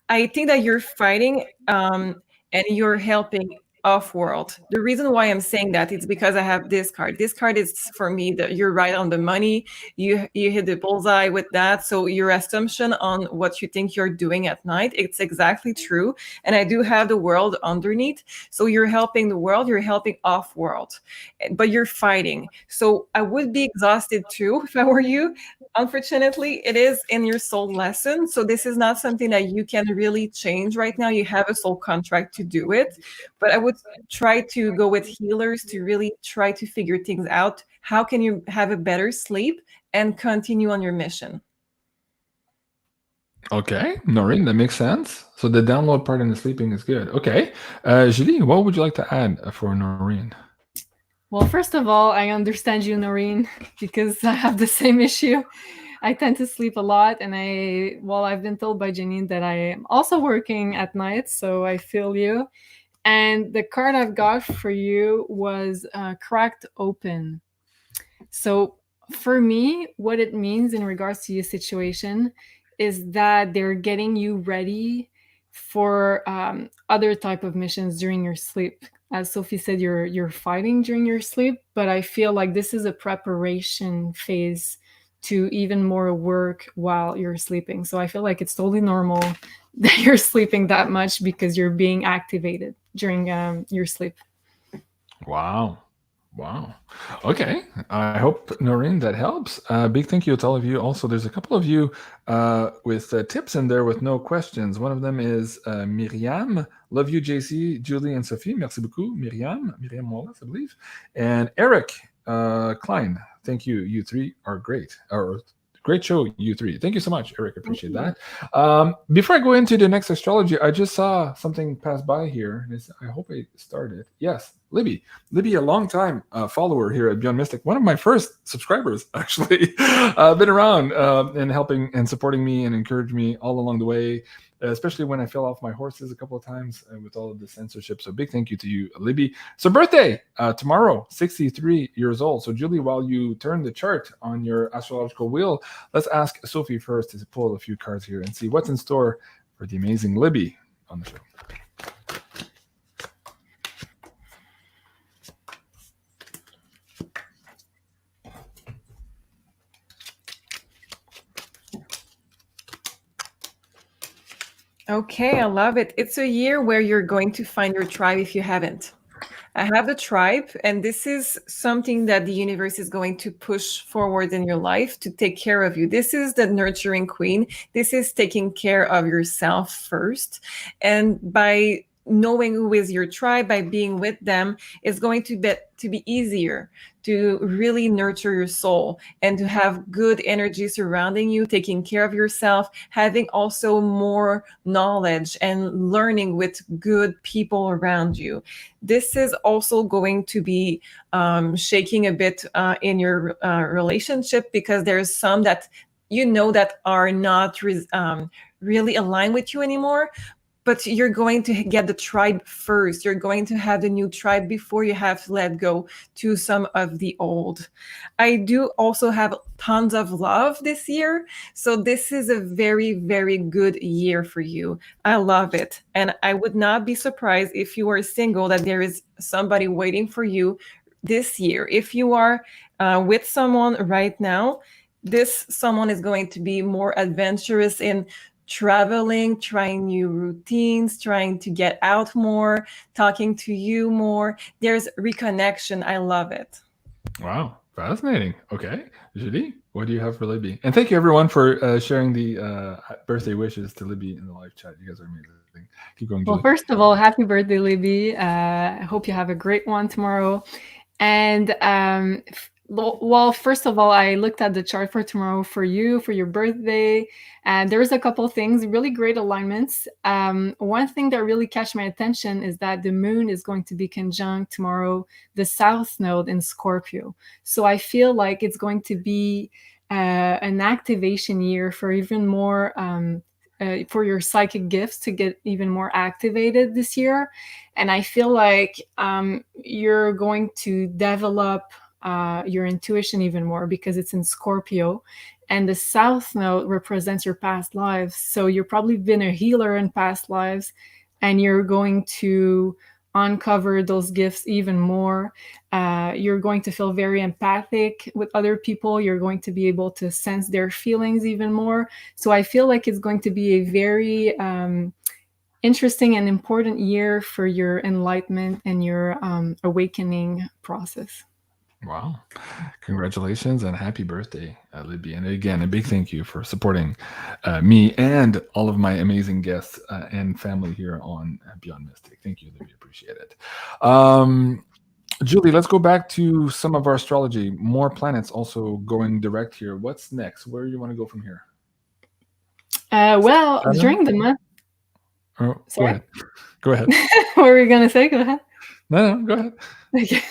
I think that you're fighting and you're helping off-world. The reason why I'm saying that is because I have this card. This card is for me that you're right on the money. You hit the bullseye with that. So your assumption on what you think you're doing at night, it's exactly true. And I do have the world underneath. So you're helping the world, you're helping off-world, but you're fighting. So I would be exhausted too if I were you. Unfortunately, it is in your soul lesson. So this is not something that you can really change right now. You have a soul contract to do it. But I would try to go with healers to really try to figure things out. How can you have a better sleep and continue on your mission? Okay, Noreen, that makes sense. So the download part and the sleeping is good. Okay. Julie, what would you like to add for Noreen? Well, first of all, I understand you, Noreen, because I have the same issue. I tend to sleep a lot, and I've been told by Janine that I am also working at night, so I feel you. And the card I've got for you was cracked open. So for me, what it means in regards to your situation is that they're getting you ready for other type of missions during your sleep. As Sophie said, you're fighting during your sleep, but I feel like this is a preparation phase to even more work while you're sleeping. So I feel like it's totally normal that you're sleeping that much because you're being activated during your sleep. Wow. Okay. I hope, Noreen, that helps. Big thank you to all of you. Also, there's a couple of you with tips in there with no questions. One of them is Myriam. Love you, JC, Julie, and Sophie. Merci beaucoup, Myriam. Myriam Wallace, I believe. And Eric Klein. Thank you. You three are great. Great show, you three. Thank you so much, Eric. Appreciate that. Before I go into the next astrology, I just saw something pass by here. I hope I started. Yes, Libby, a long-time follower here at BeyondMystic. One of my first subscribers, actually. Been around and helping and supporting me and encouraged me all along the way, especially when I fell off my horses a couple of times with all of the censorship. So big thank you to you, Libby. So birthday tomorrow, 63 years old. So Julie, while you turn the chart on your astrological wheel, let's ask Sophie first to pull a few cards here and see what's in store for the amazing Libby on the show. Okay, I love it. It's a year where you're going to find your tribe if you haven't. I have the tribe, and this is something that the universe is going to push forward in your life to take care of you. This is the nurturing queen. This is taking care of yourself first. And by knowing who is your tribe, by being with them, is going to be easier to really nurture your soul and to have good energy surrounding you, taking care of yourself, having also more knowledge and learning with good people around you. This is also going to be shaking a bit in your relationship, because there's some that that are not really aligned with you anymore. But you're going to get the tribe first. You're going to have the new tribe before you have to let go to some of the old. I do also have tons of love this year. So this is a very, very good year for you. I love it. And I would not be surprised if you are single that there is somebody waiting for you this year. If you are with someone right now, this someone is going to be more adventurous in traveling, trying new routines, trying to get out more, talking to you more. There's reconnection. I love it. Wow, fascinating. Okay, Julie, what do you have for Libby? And thank you everyone for sharing the birthday wishes to Libby in the live chat. You guys are amazing. Keep going, Julie. Well, first of all, happy birthday, Libby. I hope you have a great one tomorrow. And well, first of all, I looked at the chart for tomorrow for you, for your birthday, and there's a couple things, really great alignments. One thing that really catch my attention is that the moon is going to be conjunct tomorrow, the South Node in Scorpio. So I feel like it's going to be an activation year for even more, for your psychic gifts to get even more activated this year. And I feel like you're going to develop your intuition even more because it's in Scorpio, and the South Node represents your past lives. So you've probably been a healer in past lives, and you're going to uncover those gifts even more. You're going to feel very empathic with other people. You're going to be able to sense their feelings even more. So I feel like it's going to be a very interesting and important year for your enlightenment and your awakening process. Wow. Congratulations and happy birthday, Libby. And again, a big thank you for supporting me and all of my amazing guests and family here on Beyond Mystic. Thank you, Libby. Appreciate it. Julie, let's go back to some of our astrology. More planets also going direct here. What's next? Where do you want to go from here? Well, during the month... Oh, Sorry? Go ahead. What were you going to say? Go ahead. No, go ahead. Okay.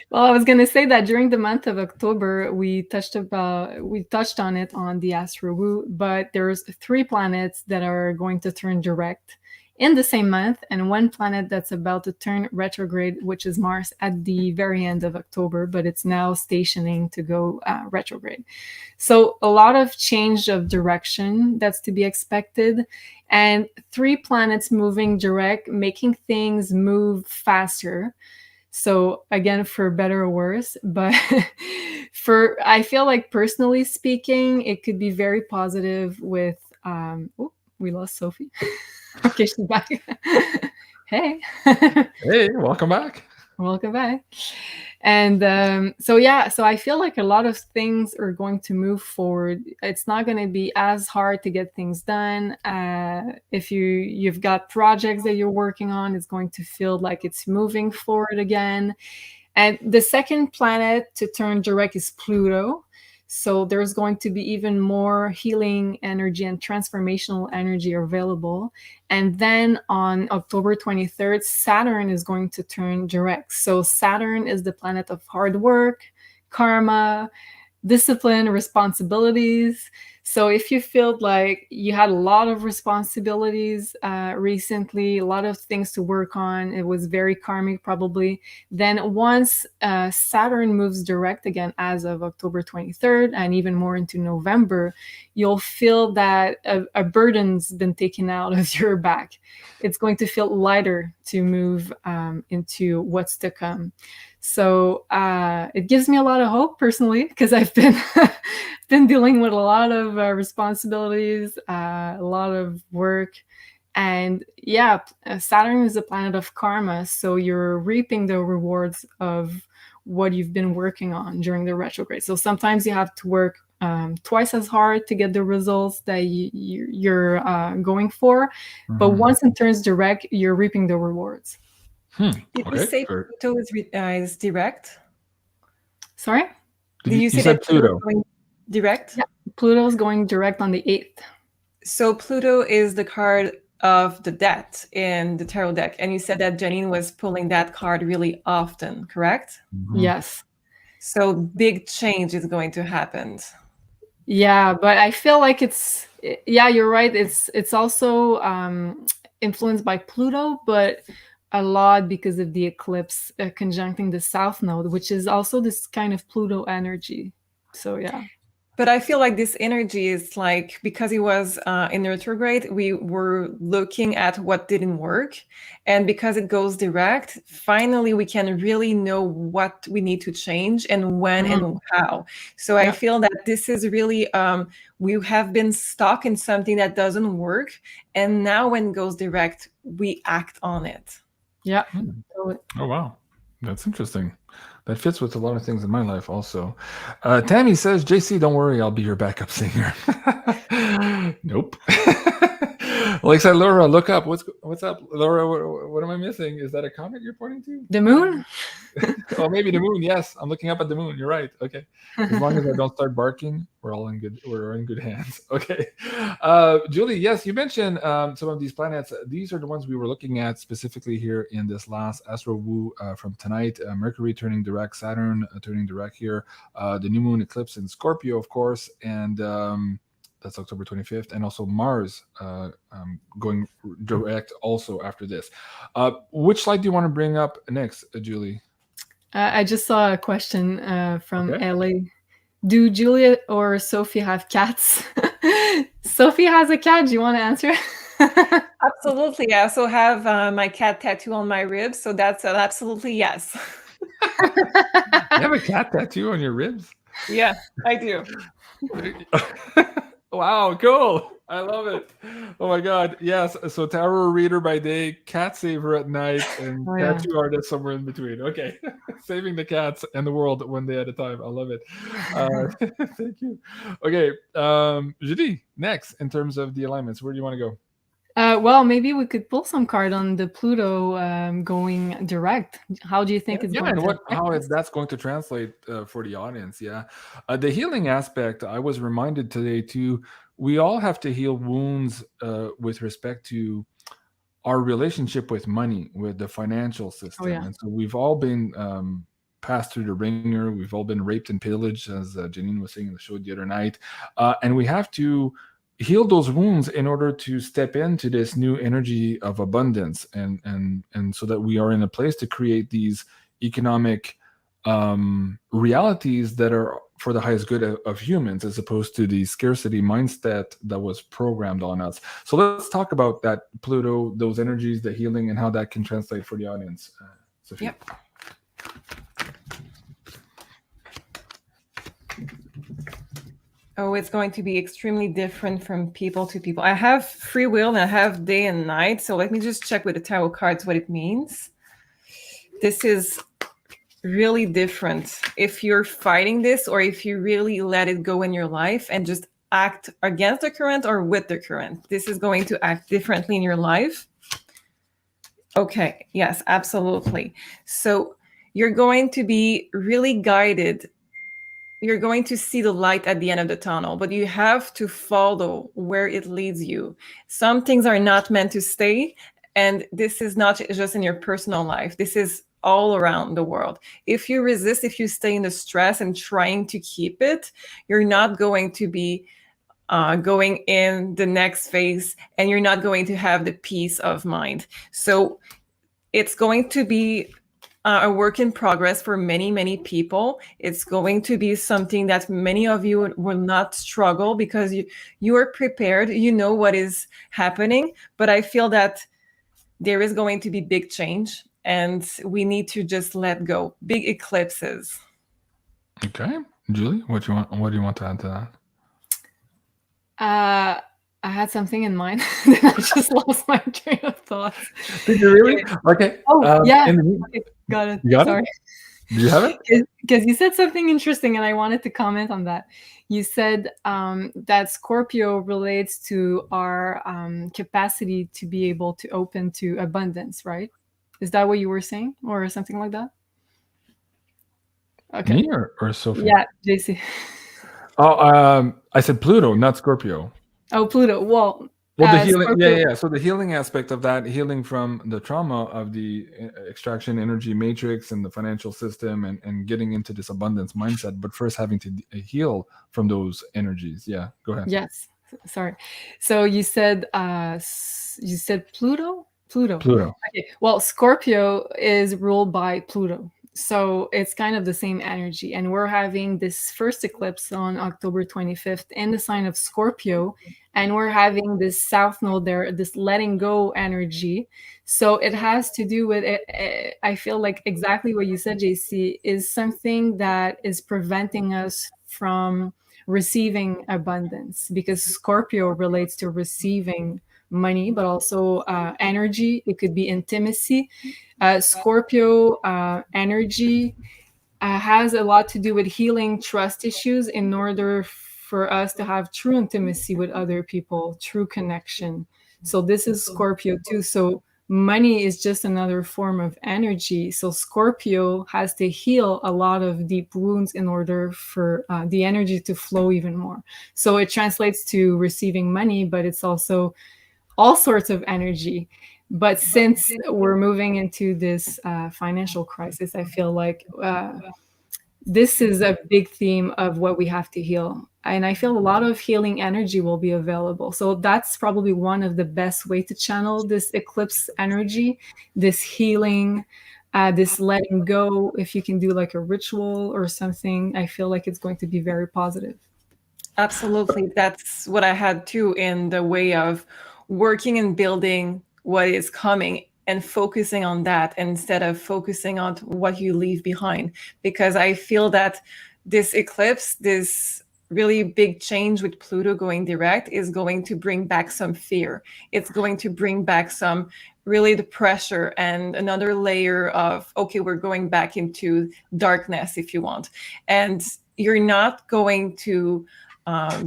Well, I was going to say that during the month of October, we touched on it on the Astro Woo, but there's 3 planets that are going to turn direct in the same month, and 1 planet that's about to turn retrograde, which is Mars, at the very end of October, but it's now stationing to go retrograde. So a lot of change of direction that's to be expected, and 3 planets moving direct, making things move faster. So again, for better or worse, but I feel like personally speaking, it could be very positive with, we lost Sophie. Okay, she's back. Hey. Hey, welcome back. Welcome back. And so I feel like a lot of things are going to move forward. It's not going to be as hard to get things done. If you've got projects that you're working on, it's going to feel like it's moving forward again. And the second planet to turn direct is Pluto. So there's going to be even more healing energy and transformational energy available. And then on October 23rd, Saturn is going to turn direct. So Saturn is the planet of hard work, karma, discipline, responsibilities. So if you feel like you had a lot of responsibilities recently, a lot of things to work on, it was very karmic probably, then once Saturn moves direct again as of October 23rd and even more into November, you'll feel that a burden's been taken out of your back. It's going to feel lighter to move into what's to come. So it gives me a lot of hope personally, because I've been dealing with a lot of responsibilities, a lot of work. And yeah, Saturn is a planet of karma. So you're reaping the rewards of what you've been working on during the retrograde. So sometimes you have to work twice as hard to get the results that you're going for. Mm-hmm. But once it turns direct, you're reaping the rewards. Did you say Pluto is direct? Sorry? Did you say that Pluto going direct? Yeah, Pluto is going direct on the 8th. So Pluto is the card of the death in the tarot deck. And you said that Janine was pulling that card really often, correct? Mm-hmm. Yes. So big change is going to happen. Yeah, but I feel like you're right. It's also influenced by Pluto, but a lot because of the eclipse conjuncting the South Node, which is also this kind of Pluto energy. So yeah. But I feel like this energy is like, because it was in retrograde, we were looking at what didn't work. And because it goes direct, finally we can really know what we need to change and when and how. So I feel that this is really, we have been stuck in something that doesn't work. And now when it goes direct, we act on it. Yeah. Oh, wow. That's interesting. That fits with a lot of things in my life also. Tammy says, JC, don't worry, I'll be your backup singer. Nope. Alexa, Laura, look up. What's up? Laura, what am I missing? Is that a comet you're pointing to? The moon? Oh, maybe the moon. Yes, I'm looking up at the moon. You're right. Okay. As long as I don't start barking, we're in good hands. Okay. Julie, yes, you mentioned some of these planets. These are the ones we were looking at specifically here in this last Astro Woo from tonight. Mercury turning direct, Saturn turning direct here, the new moon eclipse in Scorpio, of course, and that's October 25th, and also Mars going direct also after this. Which slide do you want to bring up next, Julie? I just saw a question from Ellie. Do Julia or Sophie have cats? Sophie has a cat. Do you want to answer? Absolutely. I also have my cat tattoo on my ribs. So that's absolutely yes. You have a cat tattoo on your ribs? Yeah, I do. Wow, cool. I love it. Oh my God. Yes. So tarot reader by day, cat saver at night, and tattoo artist somewhere in between. Okay. Saving the cats and the world one day at a time. I love it. Thank you. Okay. Judy, next in terms of the alignments, where do you want to go? Well, maybe we could pull some card on the Pluto going direct. How do you think it's going and how that's going to translate for the audience? Yeah. The healing aspect, I was reminded today too, we all have to heal wounds with respect to our relationship with money, with the financial system. And so we've all been passed through the ringer. We've all been raped and pillaged, as Janine was saying in the show the other night. And we have to heal those wounds in order to step into this new energy of abundance, and so that we are in a place to create these economic realities that are for the highest good of humans, as opposed to the scarcity mindset that was programmed on us. So let's talk about that Pluto, those energies, the healing, and how that can translate for the audience. Sophie. Yep. Oh, it's going to be extremely different from people to people. I have free will and I have day and night. So let me just check with the tarot cards what it means. This is really different if you're fighting this, or if you really let it go in your life and just act against the current or with the current. This is going to act differently in your life. Okay, yes, absolutely. So you're going to be really guided. You're going to see the light at the end of the tunnel, but you have to follow where it leads you. Some things are not meant to stay, and this is not just in your personal life. This is all around the world. If you resist, if you stay in the stress and trying to keep it, you're not going to be going in the next phase, and you're not going to have the peace of mind. So it's going to be a work in progress for many, many people. It's going to be something that many of you will not struggle, because you are prepared, you know what is happening. But I feel that there is going to be big change, and we need to just let go. Big eclipses. Okay. Julie, what do you want to add to that? I had something in mind, then I just lost my train of thought. Did you really? Okay. Oh, yeah. Okay, got it. Sorry. Do you have it? Because you said something interesting, and I wanted to comment on that. You said that Scorpio relates to our capacity to be able to open to abundance, right? Is that what you were saying, or something like that? Okay. Me or Sophie? Yeah, JC. Oh, I said Pluto, not Scorpio. Oh, Pluto. Well, the healing, Scorpio. So the healing aspect of that, healing from the trauma of the extraction energy matrix and the financial system, and getting into this abundance mindset, but first having to heal from those energies. Yeah, go ahead. Yes, sorry. So you said Pluto? Pluto. Pluto. Okay. Well, Scorpio is ruled by Pluto. So it's kind of the same energy. And we're having this first eclipse on October 25th in the sign of Scorpio. And we're having this south node there, this letting go energy. So it has to do with it. I feel like exactly what you said, JC, is something that is preventing us from receiving abundance, because Scorpio relates to receiving money, but also energy. It could be intimacy. Scorpio energy has a lot to do with healing trust issues in order for us to have true intimacy with other people, true connection. So this is Scorpio too. So money is just another form of energy. So Scorpio has to heal a lot of deep wounds in order for the energy to flow even more. So it translates to receiving money, but it's also all sorts of energy. But since we're moving into this financial crisis, I feel like this is a big theme of what we have to heal. And I feel a lot of healing energy will be available. So that's probably one of the best way to channel this eclipse energy, this healing, this letting go. If you can do like a ritual or something, I feel like it's going to be very positive. Absolutely. That's what I had too, in the way of working and building what is coming and focusing on that instead of focusing on what you leave behind. Because I feel that this eclipse, this really big change with Pluto going direct, is going to bring back some fear. It's going to bring back some really the pressure and another layer of, okay, we're going back into darkness, if you want. And you're not going to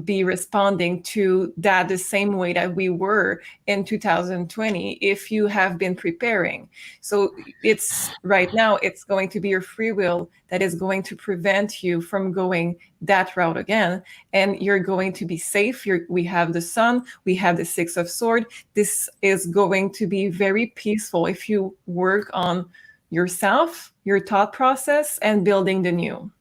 be responding to that the same way that we were in 2020 if you have been preparing. So it's right now, it's going to be your free will that is going to prevent you from going that route again. And you're going to be safe. We have the sun, we have the Six of Swords. This is going to be very peaceful if you work on yourself, your thought process, and building the new.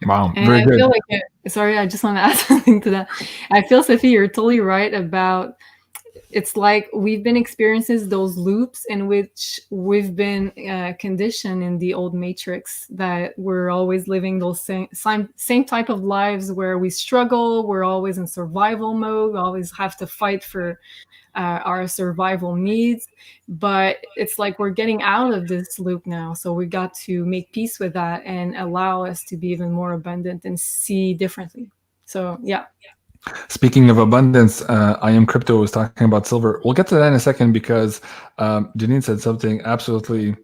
Wow, And very I good. feel like, sorry, I just want to add something to that. I feel, Sophie, you're totally right about, it's like we've been experiencing those loops in which we've been conditioned in the old matrix, that we're always living those same type of lives where we struggle, we're always in survival mode, we always have to fight for our survival needs. But it's like we're getting out of this loop now. So we got to make peace with that and allow us to be even more abundant and see differently. So, yeah. Speaking of abundance, I Am Crypto was talking about silver. We'll get to that in a second because Janine said something absolutely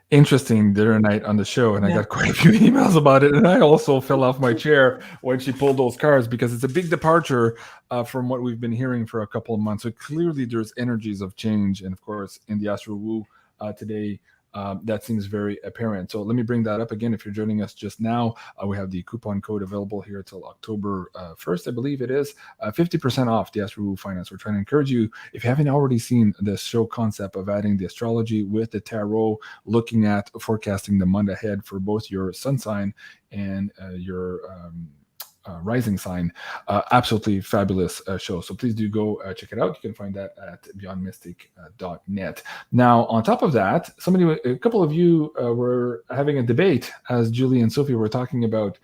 interesting the other night on the show, and I got quite a few emails about it, and I also fell off my chair when she pulled those cards, because it's a big departure from what we've been hearing for a couple of months. So clearly there's energies of change, and of course in the Astro Woo today, that seems very apparent. So let me bring that up again. If you're joining us just now, we have the coupon code available here till October 1st, I believe it is, 50% off the Astro Woo Finance. We're trying to encourage you, if you haven't already seen the show concept of adding the astrology with the tarot, looking at forecasting the month ahead for both your sun sign and your rising sign, absolutely fabulous show. So please do go check it out. You can find that at beyondmystic.net. Now, on top of that, a couple of you were having a debate as Julie and Sophie were talking about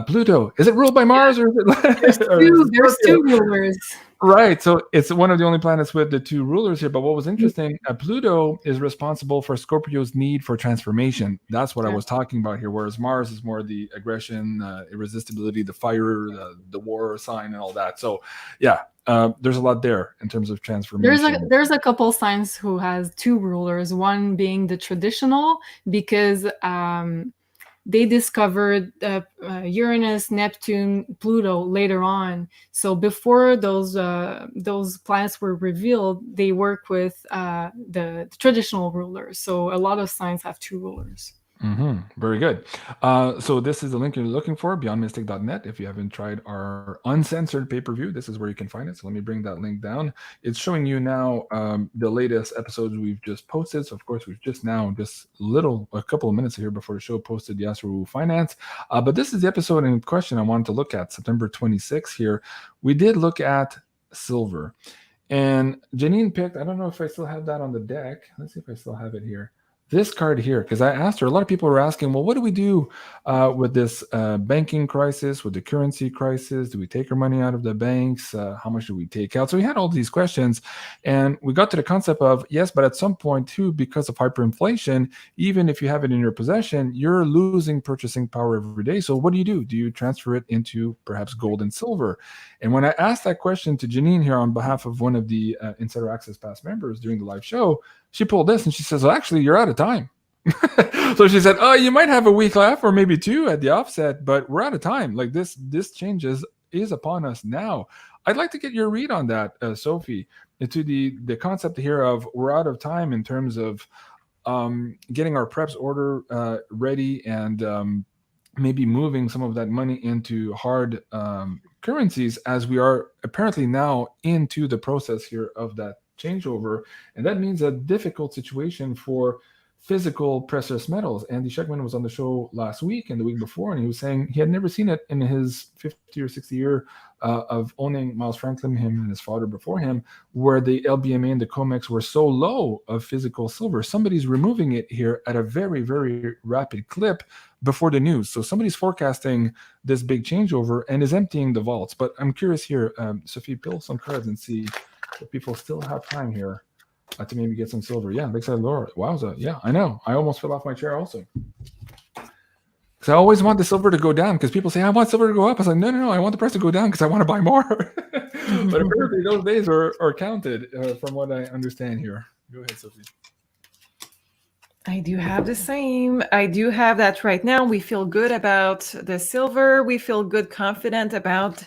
Pluto. Is it ruled by Mars, or is it There's two rulers. Right. So it's one of the only planets with the two rulers here. But what was interesting, Pluto is responsible for Scorpio's need for transformation. That's what I was talking about here. Whereas Mars is more the aggression, irresistibility, the fire, the war sign, and all that. So, yeah, there's a lot there in terms of transformation. There's a couple signs who has two rulers. One being the traditional, because they discovered Uranus, Neptune, Pluto later on. So before those planets were revealed, they work with the traditional rulers. So a lot of signs have two rulers. Mm-hmm. Very good. So this is the link you're looking for, beyondmystic.net. If you haven't tried our uncensored pay-per-view, this is where you can find it. So let me bring that link down. It's showing you now the latest episodes we've just posted. So of course, we've just a couple of minutes here before the show posted the Astro Woo Finance. But this is the episode in question I wanted to look at, September 26th here. We did look at silver. And Janine picked, I don't know if I still have that on the deck. Let's see if I still have it here. this card here, because I asked her, a lot of people were asking, well, what do we do with this banking crisis, with the currency crisis? Do we take our money out of the banks? How much do we take out? So we had all these questions, and we got to the concept of, yes, but at some point too, because of hyperinflation, even if you have it in your possession, you're losing purchasing power every day. So what do? Do you transfer it into perhaps gold and silver? And when I asked that question to Janine here on behalf of one of the Insider Access Pass members during the live show, she pulled this and she says, well, actually, you're out of time. So she said, oh, you might have a week left or maybe two at the offset, but we're out of time. Like this change is upon us now. I'd like to get your read on that, Sophie, to the concept here of we're out of time in terms of getting our preps order ready and maybe moving some of that money into hard currencies, as we are apparently now into the process here of that changeover. And that means a difficult situation for physical precious metals. Andy Sheckman was on the show last week and the week before, and he was saying he had never seen it in his 50 or 60 year of owning Miles Franklin, him and his father before him, where the LBMA and the COMEX were so low of physical silver. Somebody's removing it here at a very, very rapid clip before the news. So somebody's forecasting this big changeover and is emptying the vaults. But I'm curious here, Sophie, pull some cards and see if people still have time here to maybe get some silver. Yeah, Lakeside Laura. Wowza. Yeah, I know. I almost fell off my chair also. Because I always want the silver to go down, because people say, I want silver to go up. I was like, no, I want the price to go down because I want to buy more. But apparently those days are counted from what I understand here. Go ahead, Sophie. I do have the same. I do have that right now. We feel good about the silver. We feel good, confident about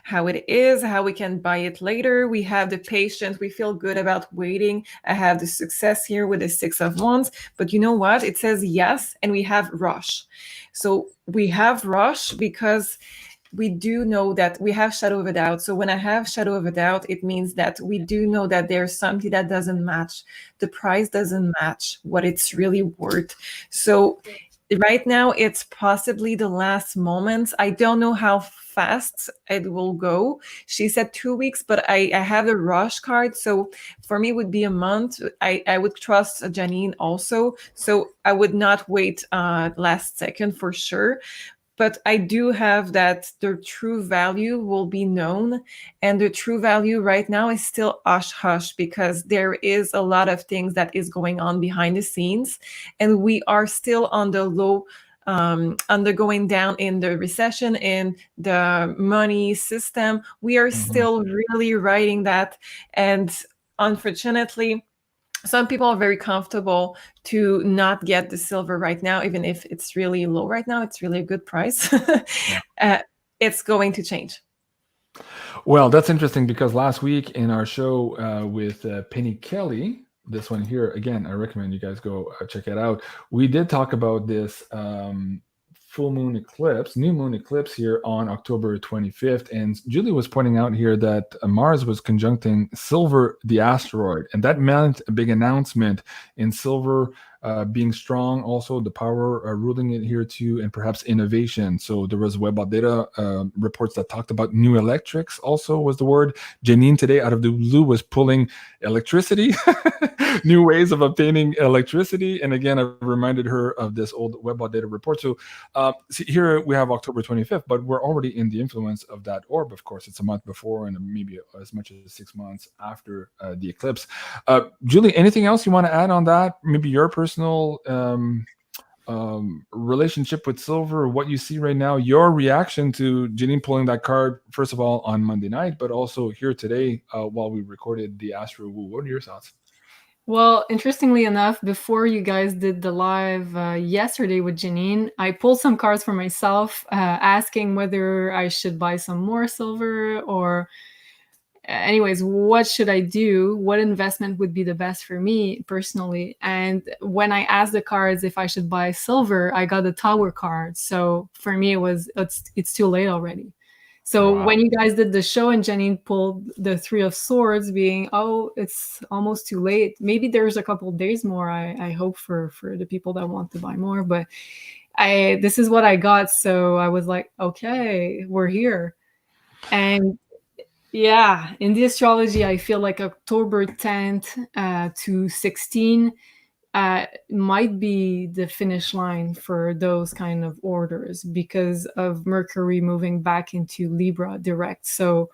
how it is, how we can buy it later. We have the patience. We feel good about waiting. I have the success here with the 6 of Wands. But you know what? It says yes, and we have rush. So we have rush because we do know that we have shadow of a doubt. So when I have shadow of a doubt, it means that we do know that there's something that doesn't match. The price doesn't match what it's really worth. So right now, it's possibly the last moments. I don't know how fast it will go. She said 2 weeks, but I have a rush card. So for me, it would be a month. I would trust Janine also. So I would not wait last second for sure. But I do have that the true value will be known. And the true value right now is still hush-hush, because there is a lot of things that is going on behind the scenes. And we are still on the low, undergoing down in the recession, in the money system. We are still really writing that. And unfortunately, some people are very comfortable to not get the silver right now, even if it's really low right now. It's really a good price. It's going to change. Well, that's interesting, because last week in our show with Penny Kelly, this one here, again, I recommend you guys go check it out. We did talk about this full moon eclipse, new moon eclipse here on October 25th. And Julie was pointing out here that Mars was conjuncting Silver, the asteroid. And that meant a big announcement in Silver being strong, also the power ruling it here too, and perhaps innovation. So there was Web Data reports that talked about new electrics also was the word. Janine today out of the blue was pulling electricity, new ways of obtaining electricity. And again, I reminded her of this old Web Data report. So see, here we have October 25th, but we're already in the influence of that orb. Of course, it's a month before and maybe as much as 6 months after the eclipse. Julie, anything else you want to add on that? Maybe your personal relationship with silver, what you see right now, your reaction to Janine pulling that card, first of all, on Monday night, but also here today while we recorded the Astro Woo. What are your thoughts? Well, interestingly enough, before you guys did the live yesterday with Janine, I pulled some cards for myself, asking whether I should buy some more silver or anyways, what should I do? What investment would be the best for me personally? And when I asked the cards if I should buy silver, I got the Tower card. So for me, it's too late already. So Wow. When you guys did the show and Janine pulled the 3 of Swords, being, oh, it's almost too late. Maybe there's a couple of days more. I hope for the people that want to buy more, but this is what I got. So I was like, okay, we're here. And yeah, in the astrology, I feel like October 10th to 16 might be the finish line for those kind of orders because of Mercury moving back into Libra direct. So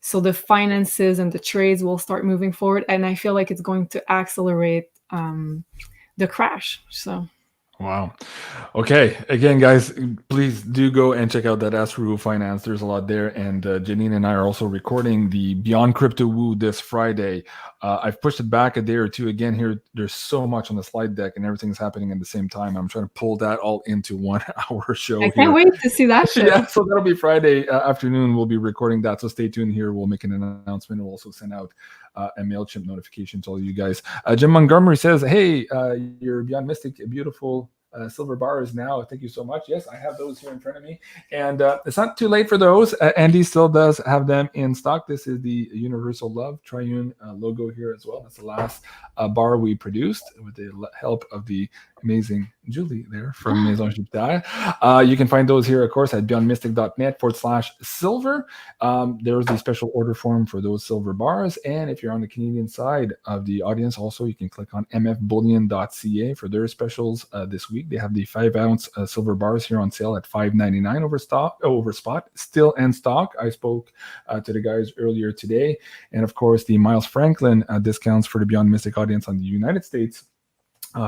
so the finances and the trades will start moving forward, and I feel like it's going to accelerate the crash. So Wow. Okay. Again, guys, please do go and check out that Astro Finance. There's a lot there. And Janine and I are also recording the Beyond Crypto Woo this Friday. I've pushed it back a day or two. Again, here, there's so much on the slide deck and everything's happening at the same time. I'm trying to pull that all into 1 hour show. I can't wait to see that show. Yeah, so that'll be Friday afternoon. We'll be recording that. So stay tuned here. We'll make an announcement. We'll also send out a MailChimp notification to all you guys. Jim Montgomery says, hey, your Beyond Mystic, beautiful silver bars now. Thank you so much. Yes, I have those here in front of me. And it's not too late for those. Andy still does have them in stock. This is the Universal Love Triune logo here as well. That's the last bar we produced with the help of the amazing Julie there from MAISON. You can find those here, of course, at beyondmystic.net/silver. There's the special order form for those silver bars. And if you're on the Canadian side of the audience, also, you can click on mfbullion.ca for their specials this week. They have the 5-ounce silver bars here on sale at $5.99 over spot, still in stock. I spoke to the guys earlier today. And of course, the Miles Franklin discounts for the Beyond Mystic audience on the United States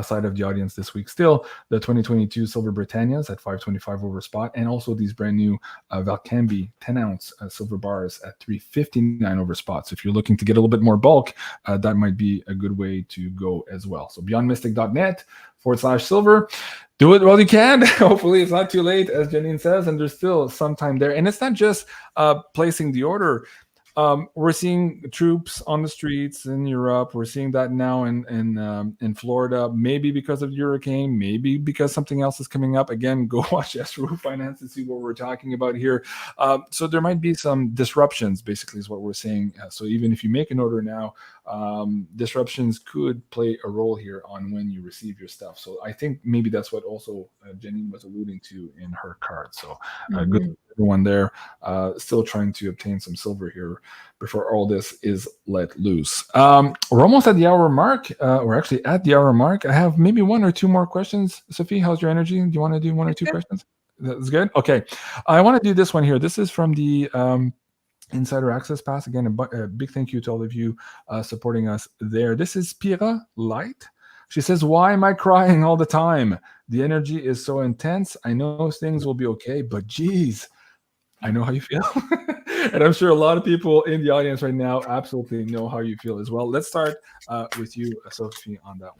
side of the audience this week. Still, the 2022 Silver Britannias at $5.25 over spot, and also these brand new Valcambi 10-ounce silver bars at $3.59 over spot. So if you're looking to get a little bit more bulk, that might be a good way to go as well. So beyondmystic.net/silver. Do it while you can. Hopefully it's not too late, as Janine says, and there's still some time there. And it's not just placing the order. We're seeing troops on the streets in Europe. We're seeing that now in Florida, maybe because of the hurricane, maybe because something else is coming up. Again, go watch Astro Finance to see what we're talking about here. So there might be some disruptions, basically, is what we're saying. So even if you make an order now, disruptions could play a role here on when you receive your stuff. So I think maybe that's what also Janine was alluding to in her card. So good. Everyone there still trying to obtain some silver here before all this is let loose. We're almost at the hour mark. We're actually at the hour mark. I have maybe 1 or 2 more questions. Sophie, how's your energy? Do you want to do 1 or 2 questions? That's good. Okay. I want to do this one here. This is from the Insider Access Pass. Again, a big thank you to all of you supporting us there. This is Spira Light. She says, why am I crying all the time? The energy is so intense. I know things will be okay, but geez, I know how you feel. And I'm sure a lot of people in the audience right now absolutely know how you feel as well. Let's start with you, Sophie, on that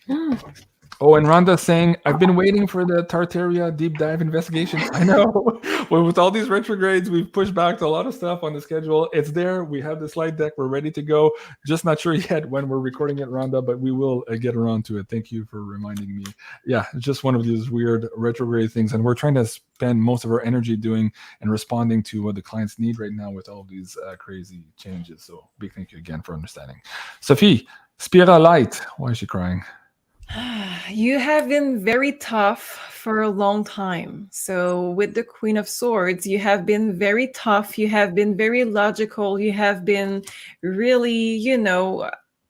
one. Oh, and Rhonda's saying, I've been waiting for the Tartaria deep dive investigation. I know. Well, with all these retrogrades, we've pushed back a lot of stuff on the schedule. It's there. We have the slide deck. We're ready to go. Just not sure yet when we're recording it, Rhonda, but we will get around to it. Thank you for reminding me. Yeah, it's just one of these weird retrograde things. And we're trying to spend most of our energy doing and responding to what the clients need right now with all these crazy changes. So big thank you again for understanding. Sophie, Spira Light. Why is she crying? You have been very tough for a long time. So with the Queen of Swords, you have been very tough. You have been very logical. You have been really,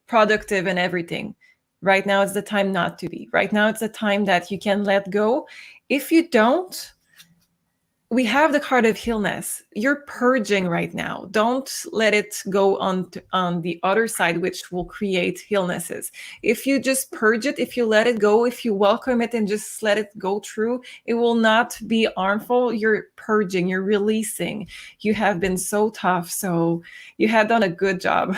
productive and everything. Right now it's the time not to be. Right now it's the time that you can let go. If you don't, we have the card of illness. You're purging right now. Don't let it go on the other side, which will create illnesses. If you just purge it, if you let it go, if you welcome it and just let it go through, it will not be harmful. You're purging, you're releasing. You have been so tough. So you have done a good job.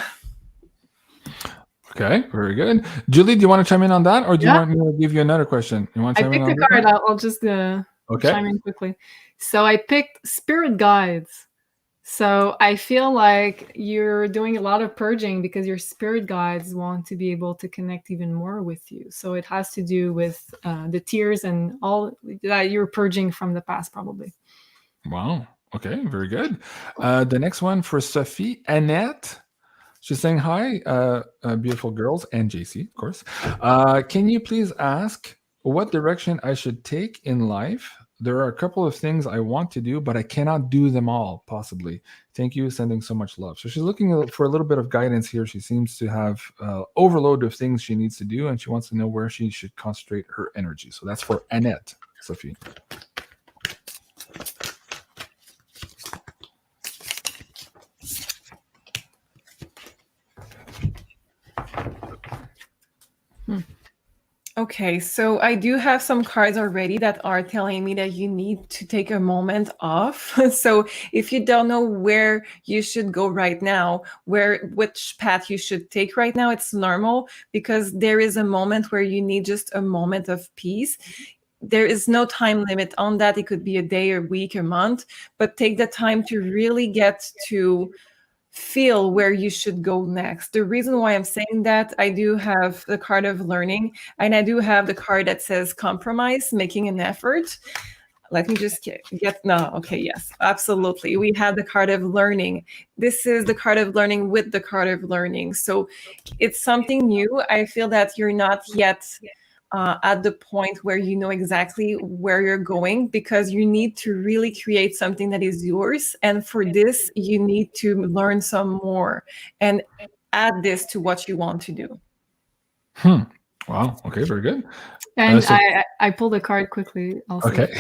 Okay, very good. Julie, do you want to chime in on that, or do you want me to give you another question? You want to chime in on that? I picked a card. I'll just chime in quickly. So I picked Spirit Guides. So I feel like you're doing a lot of purging because your spirit guides want to be able to connect even more with you. So it has to do with the tears and all that you're purging from the past, probably. Wow. Okay, very good. The next one for Sophie, Annette. She's saying, hi, beautiful girls, and JC, of course. Can you please ask what direction I should take in life? there are a couple of things I want to do, but I cannot do them all, possibly. Thank you, sending so much love. So she's looking for a little bit of guidance here. She seems to have overload of things she needs to do, and she wants to know where she should concentrate her energy. So that's for Annette, Sophie. Okay, so I do have some cards already that are telling me that you need to take a moment off. So if you don't know where you should go right now, which path you should take right now, it's normal, because there is a moment where you need just a moment of peace. There is no time limit on that. It could be a day, a week, a month, but take the time to really get to feel where you should go next. The reason why I'm saying that, I do have the card of learning, and I do have the card that says compromise, making an effort. Let me just okay, yes, absolutely. We have the card of learning. This is the card of learning with the card of learning. So it's something new. I feel that you're not yet at the point where you know exactly where you're going, because you need to really create something that is yours. And for this, you need to learn some more and add this to what you want to do. Wow. Okay, very good. And I pulled a card quickly also. Okay.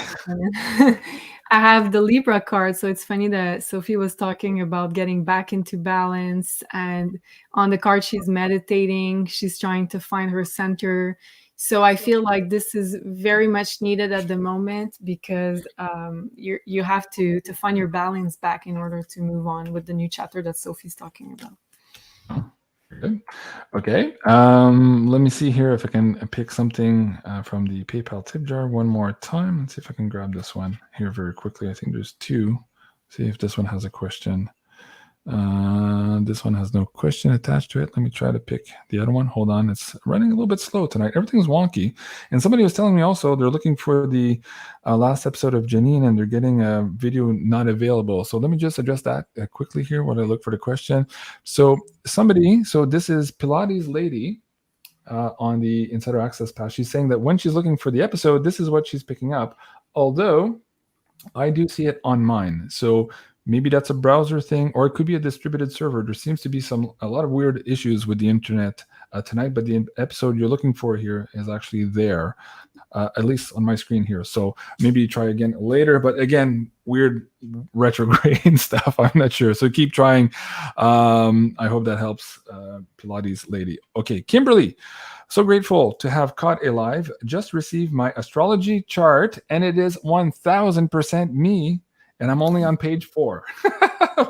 I have the Libra card. So it's funny that Sophie was talking about getting back into balance. And on the card, she's meditating. She's trying to find her center. So I feel like this is very much needed at the moment, because you have to find your balance back in order to move on with the new chapter that Sophie's talking about. Oh, very good. Okay. Let me see here if I can pick something from the PayPal tip jar one more time. Let's see if I can grab this one here very quickly. I think there's two. See if this one has a question. This one has no question attached to it. Let me try to pick the other one. Hold on, it's running a little bit slow tonight. Everything's wonky. And somebody was telling me also they're looking for the last episode of Janine, and they're getting a video not available. So let me just address that quickly here while I look for the question. So this is Pilates Lady on the Insider Access Pass. She's saying that when she's looking for the episode, this is what she's picking up. Although I do see it on mine. So maybe that's a browser thing, or it could be a distributed server. There seems to be a lot of weird issues with the internet tonight, but the episode you're looking for here is actually there, at least on my screen here. So maybe try again later, but again, weird retrograde stuff. I'm not sure. So keep trying. I hope that helps, Pilates Lady. Okay, Kimberly. So grateful to have caught a live. Just received my astrology chart, and it is 1000% me. And I'm only on page 4.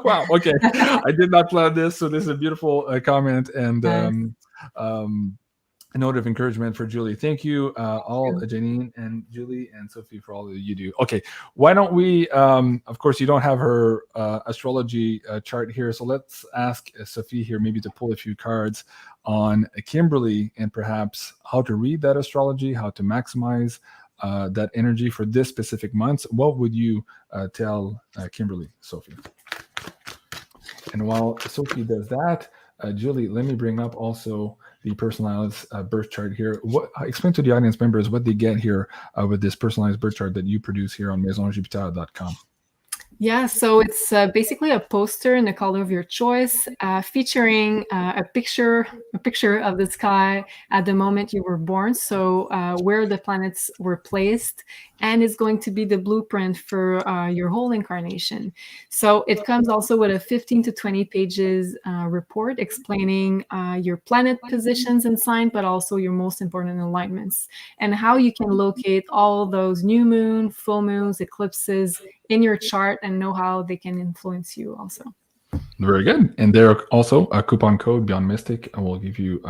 Wow. Okay. I did not plan this. So this is a beautiful comment and a note of encouragement for Julie. Thank you, all Janine and Julie and Sophie, for all that you do. Okay. Why don't we, of course, you don't have her astrology chart here. So let's ask Sophie here maybe to pull a few cards on Kimberly, and perhaps how to read that astrology, how to maximize that energy for this specific month. What would you tell Kimberly, Sophie? And while Sophie does that, Julie, let me bring up also the personalized birth chart here. Explain to the audience members what they get here with this personalized birth chart that you produce here on MaisonJupiter.com. Yeah, so it's basically a poster in the color of your choice, featuring a picture of the sky at the moment you were born, so where the planets were placed, and it's going to be the blueprint for your whole incarnation. So it comes also with a 15 to 20 pages report explaining your planet positions and sign, but also your most important alignments, and how you can locate all those new moon, full moons, eclipses in your chart, and know how they can influence you also. Very good. And there are also a coupon code BeyondMystic, and we'll give you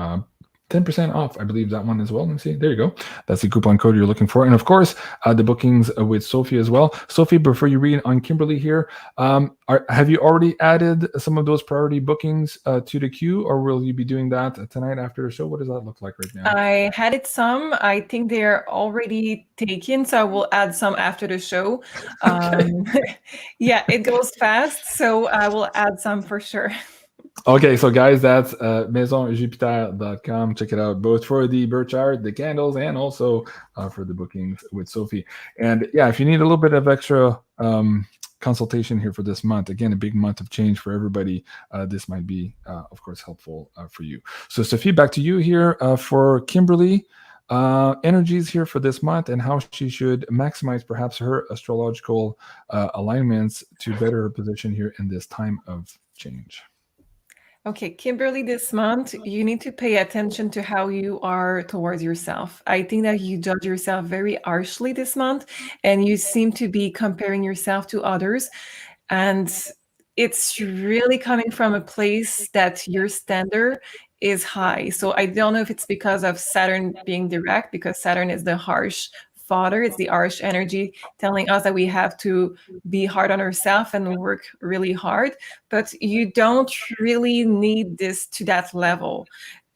10% off. I believe that one as well. Let me see. There you go. That's the coupon code you're looking for. And of course, the bookings with Sophie as well. Sophie, before you read on Kimberly here, have you already added some of those priority bookings to the queue, or will you be doing that tonight after the show? What does that look like right now? I had it some. I think they're already taken, so I will add some after the show. Okay. Yeah, it goes fast, so I will add some for sure. Okay, so guys, that's MaisonJupiter.com. Check it out, both for the birth chart, the candles, and also for the bookings with Sophie. And yeah, if you need a little bit of extra consultation here for this month, again, a big month of change for everybody, this might be, of course, helpful for you. So Sophie, back to you here for Kimberly. Energies here for this month and how she should maximize perhaps her astrological alignments to better her position here in this time of change. Okay, Kimberly, this month, you need to pay attention to how you are towards yourself. I think that you judge yourself very harshly this month, and you seem to be comparing yourself to others. And it's really coming from a place that your standard is high. So I don't know if it's because of Saturn being direct, because Saturn is the harsh father, it's the harsh energy telling us that we have to be hard on ourselves and work really hard, but you don't really need this to that level.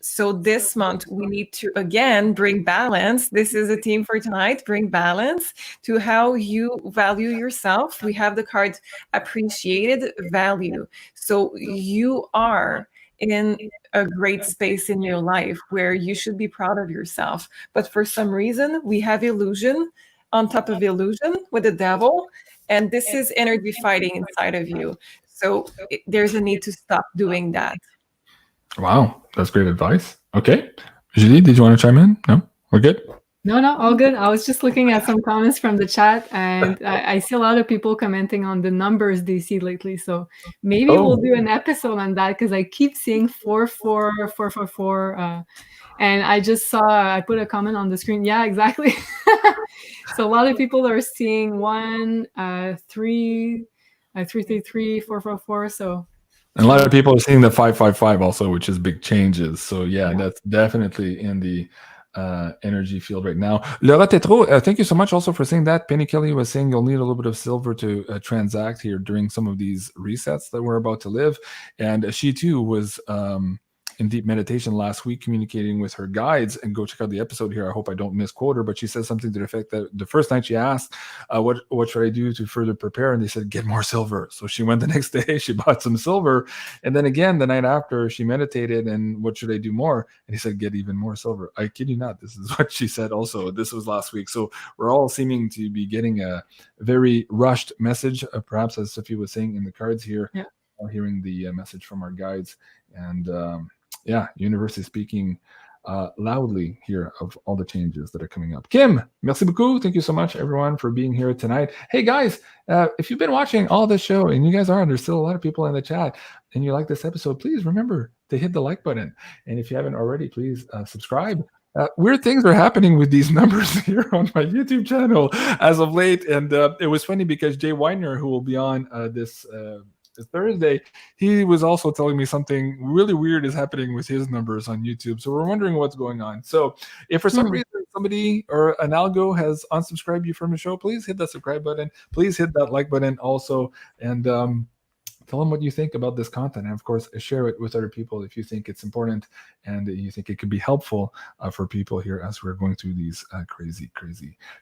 So this month we need to again bring balance. This is a theme for tonight. Bring balance to how you value yourself. We have the card appreciated value. So you are in a great space in your life where you should be proud of yourself. But for some reason, we have illusion on top of illusion with the devil. And this is energy fighting inside of you. So there's a need to stop doing that. Wow, that's great advice. Okay. Julie, did you want to chime in? No? We're good? No, all good. I was just looking at some comments from the chat, and I see a lot of people commenting on the numbers they see lately. So maybe we'll do an episode on that, because I keep seeing 44444. And I just saw, I put a comment on the screen. Yeah, exactly. So a lot of people are seeing 1, 3, 333, 444. So. And a lot of people are seeing the 555 also, which is big changes. So yeah, that's definitely in the energy field right now. Laura Tetro, thank you so much also for saying that. Penny Kelly was saying you'll need a little bit of silver to transact here during some of these resets that we're about to live. And she too was in deep meditation last week, communicating with her guides. And go check out the episode here. I hope I don't misquote her, but she says something to the effect that the first night she asked, what should I do to further prepare? And they said, get more silver. So she went the next day, she bought some silver. And then again, the night after, she meditated, and what should I do more? And he said, get even more silver. I kid you not. This is what she said also. This was last week. So we're all seeming to be getting a very rushed message, perhaps as Sophie was saying in the cards here, hearing the message from our guides. And yeah, universe is speaking loudly here of all the changes that are coming up. Kim, merci beaucoup. Thank you so much, everyone, for being here tonight. Hey, guys, if you've been watching all this show, and you guys are, and there's still a lot of people in the chat, and you like this episode, please remember to hit the like button. And if you haven't already, please subscribe. Weird things are happening with these numbers here on my YouTube channel as of late. And it was funny because Jay Weiner, who will be on this Thursday, he was also telling me something really weird is happening with his numbers on YouTube. So we're wondering what's going on. So if for some reason somebody or an algo has unsubscribed you from the show, please hit that subscribe button. Please hit that like button also. And tell them what you think about this content. And of course, share it with other people if you think it's important and you think it could be helpful for people here as we're going through these crazy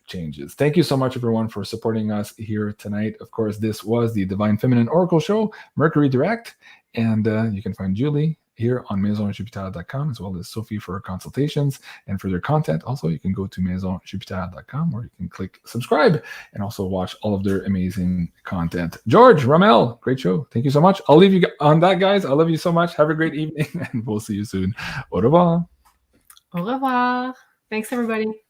changes. Thank you so much, everyone, for supporting us here tonight. Of course, this was the Divine Feminine Oracle Show, Mercury Direct. And you can find Julie here on MaisonJupiter.com, as well as Sophie for her consultations and for their content. Also, you can go to MaisonJupiter.com, where you can click subscribe and also watch all of their amazing content. George, Ramel, great show. Thank you so much. I'll leave you on that, guys. I love you so much. Have a great evening, and we'll see you soon. Au revoir. Au revoir. Thanks, everybody.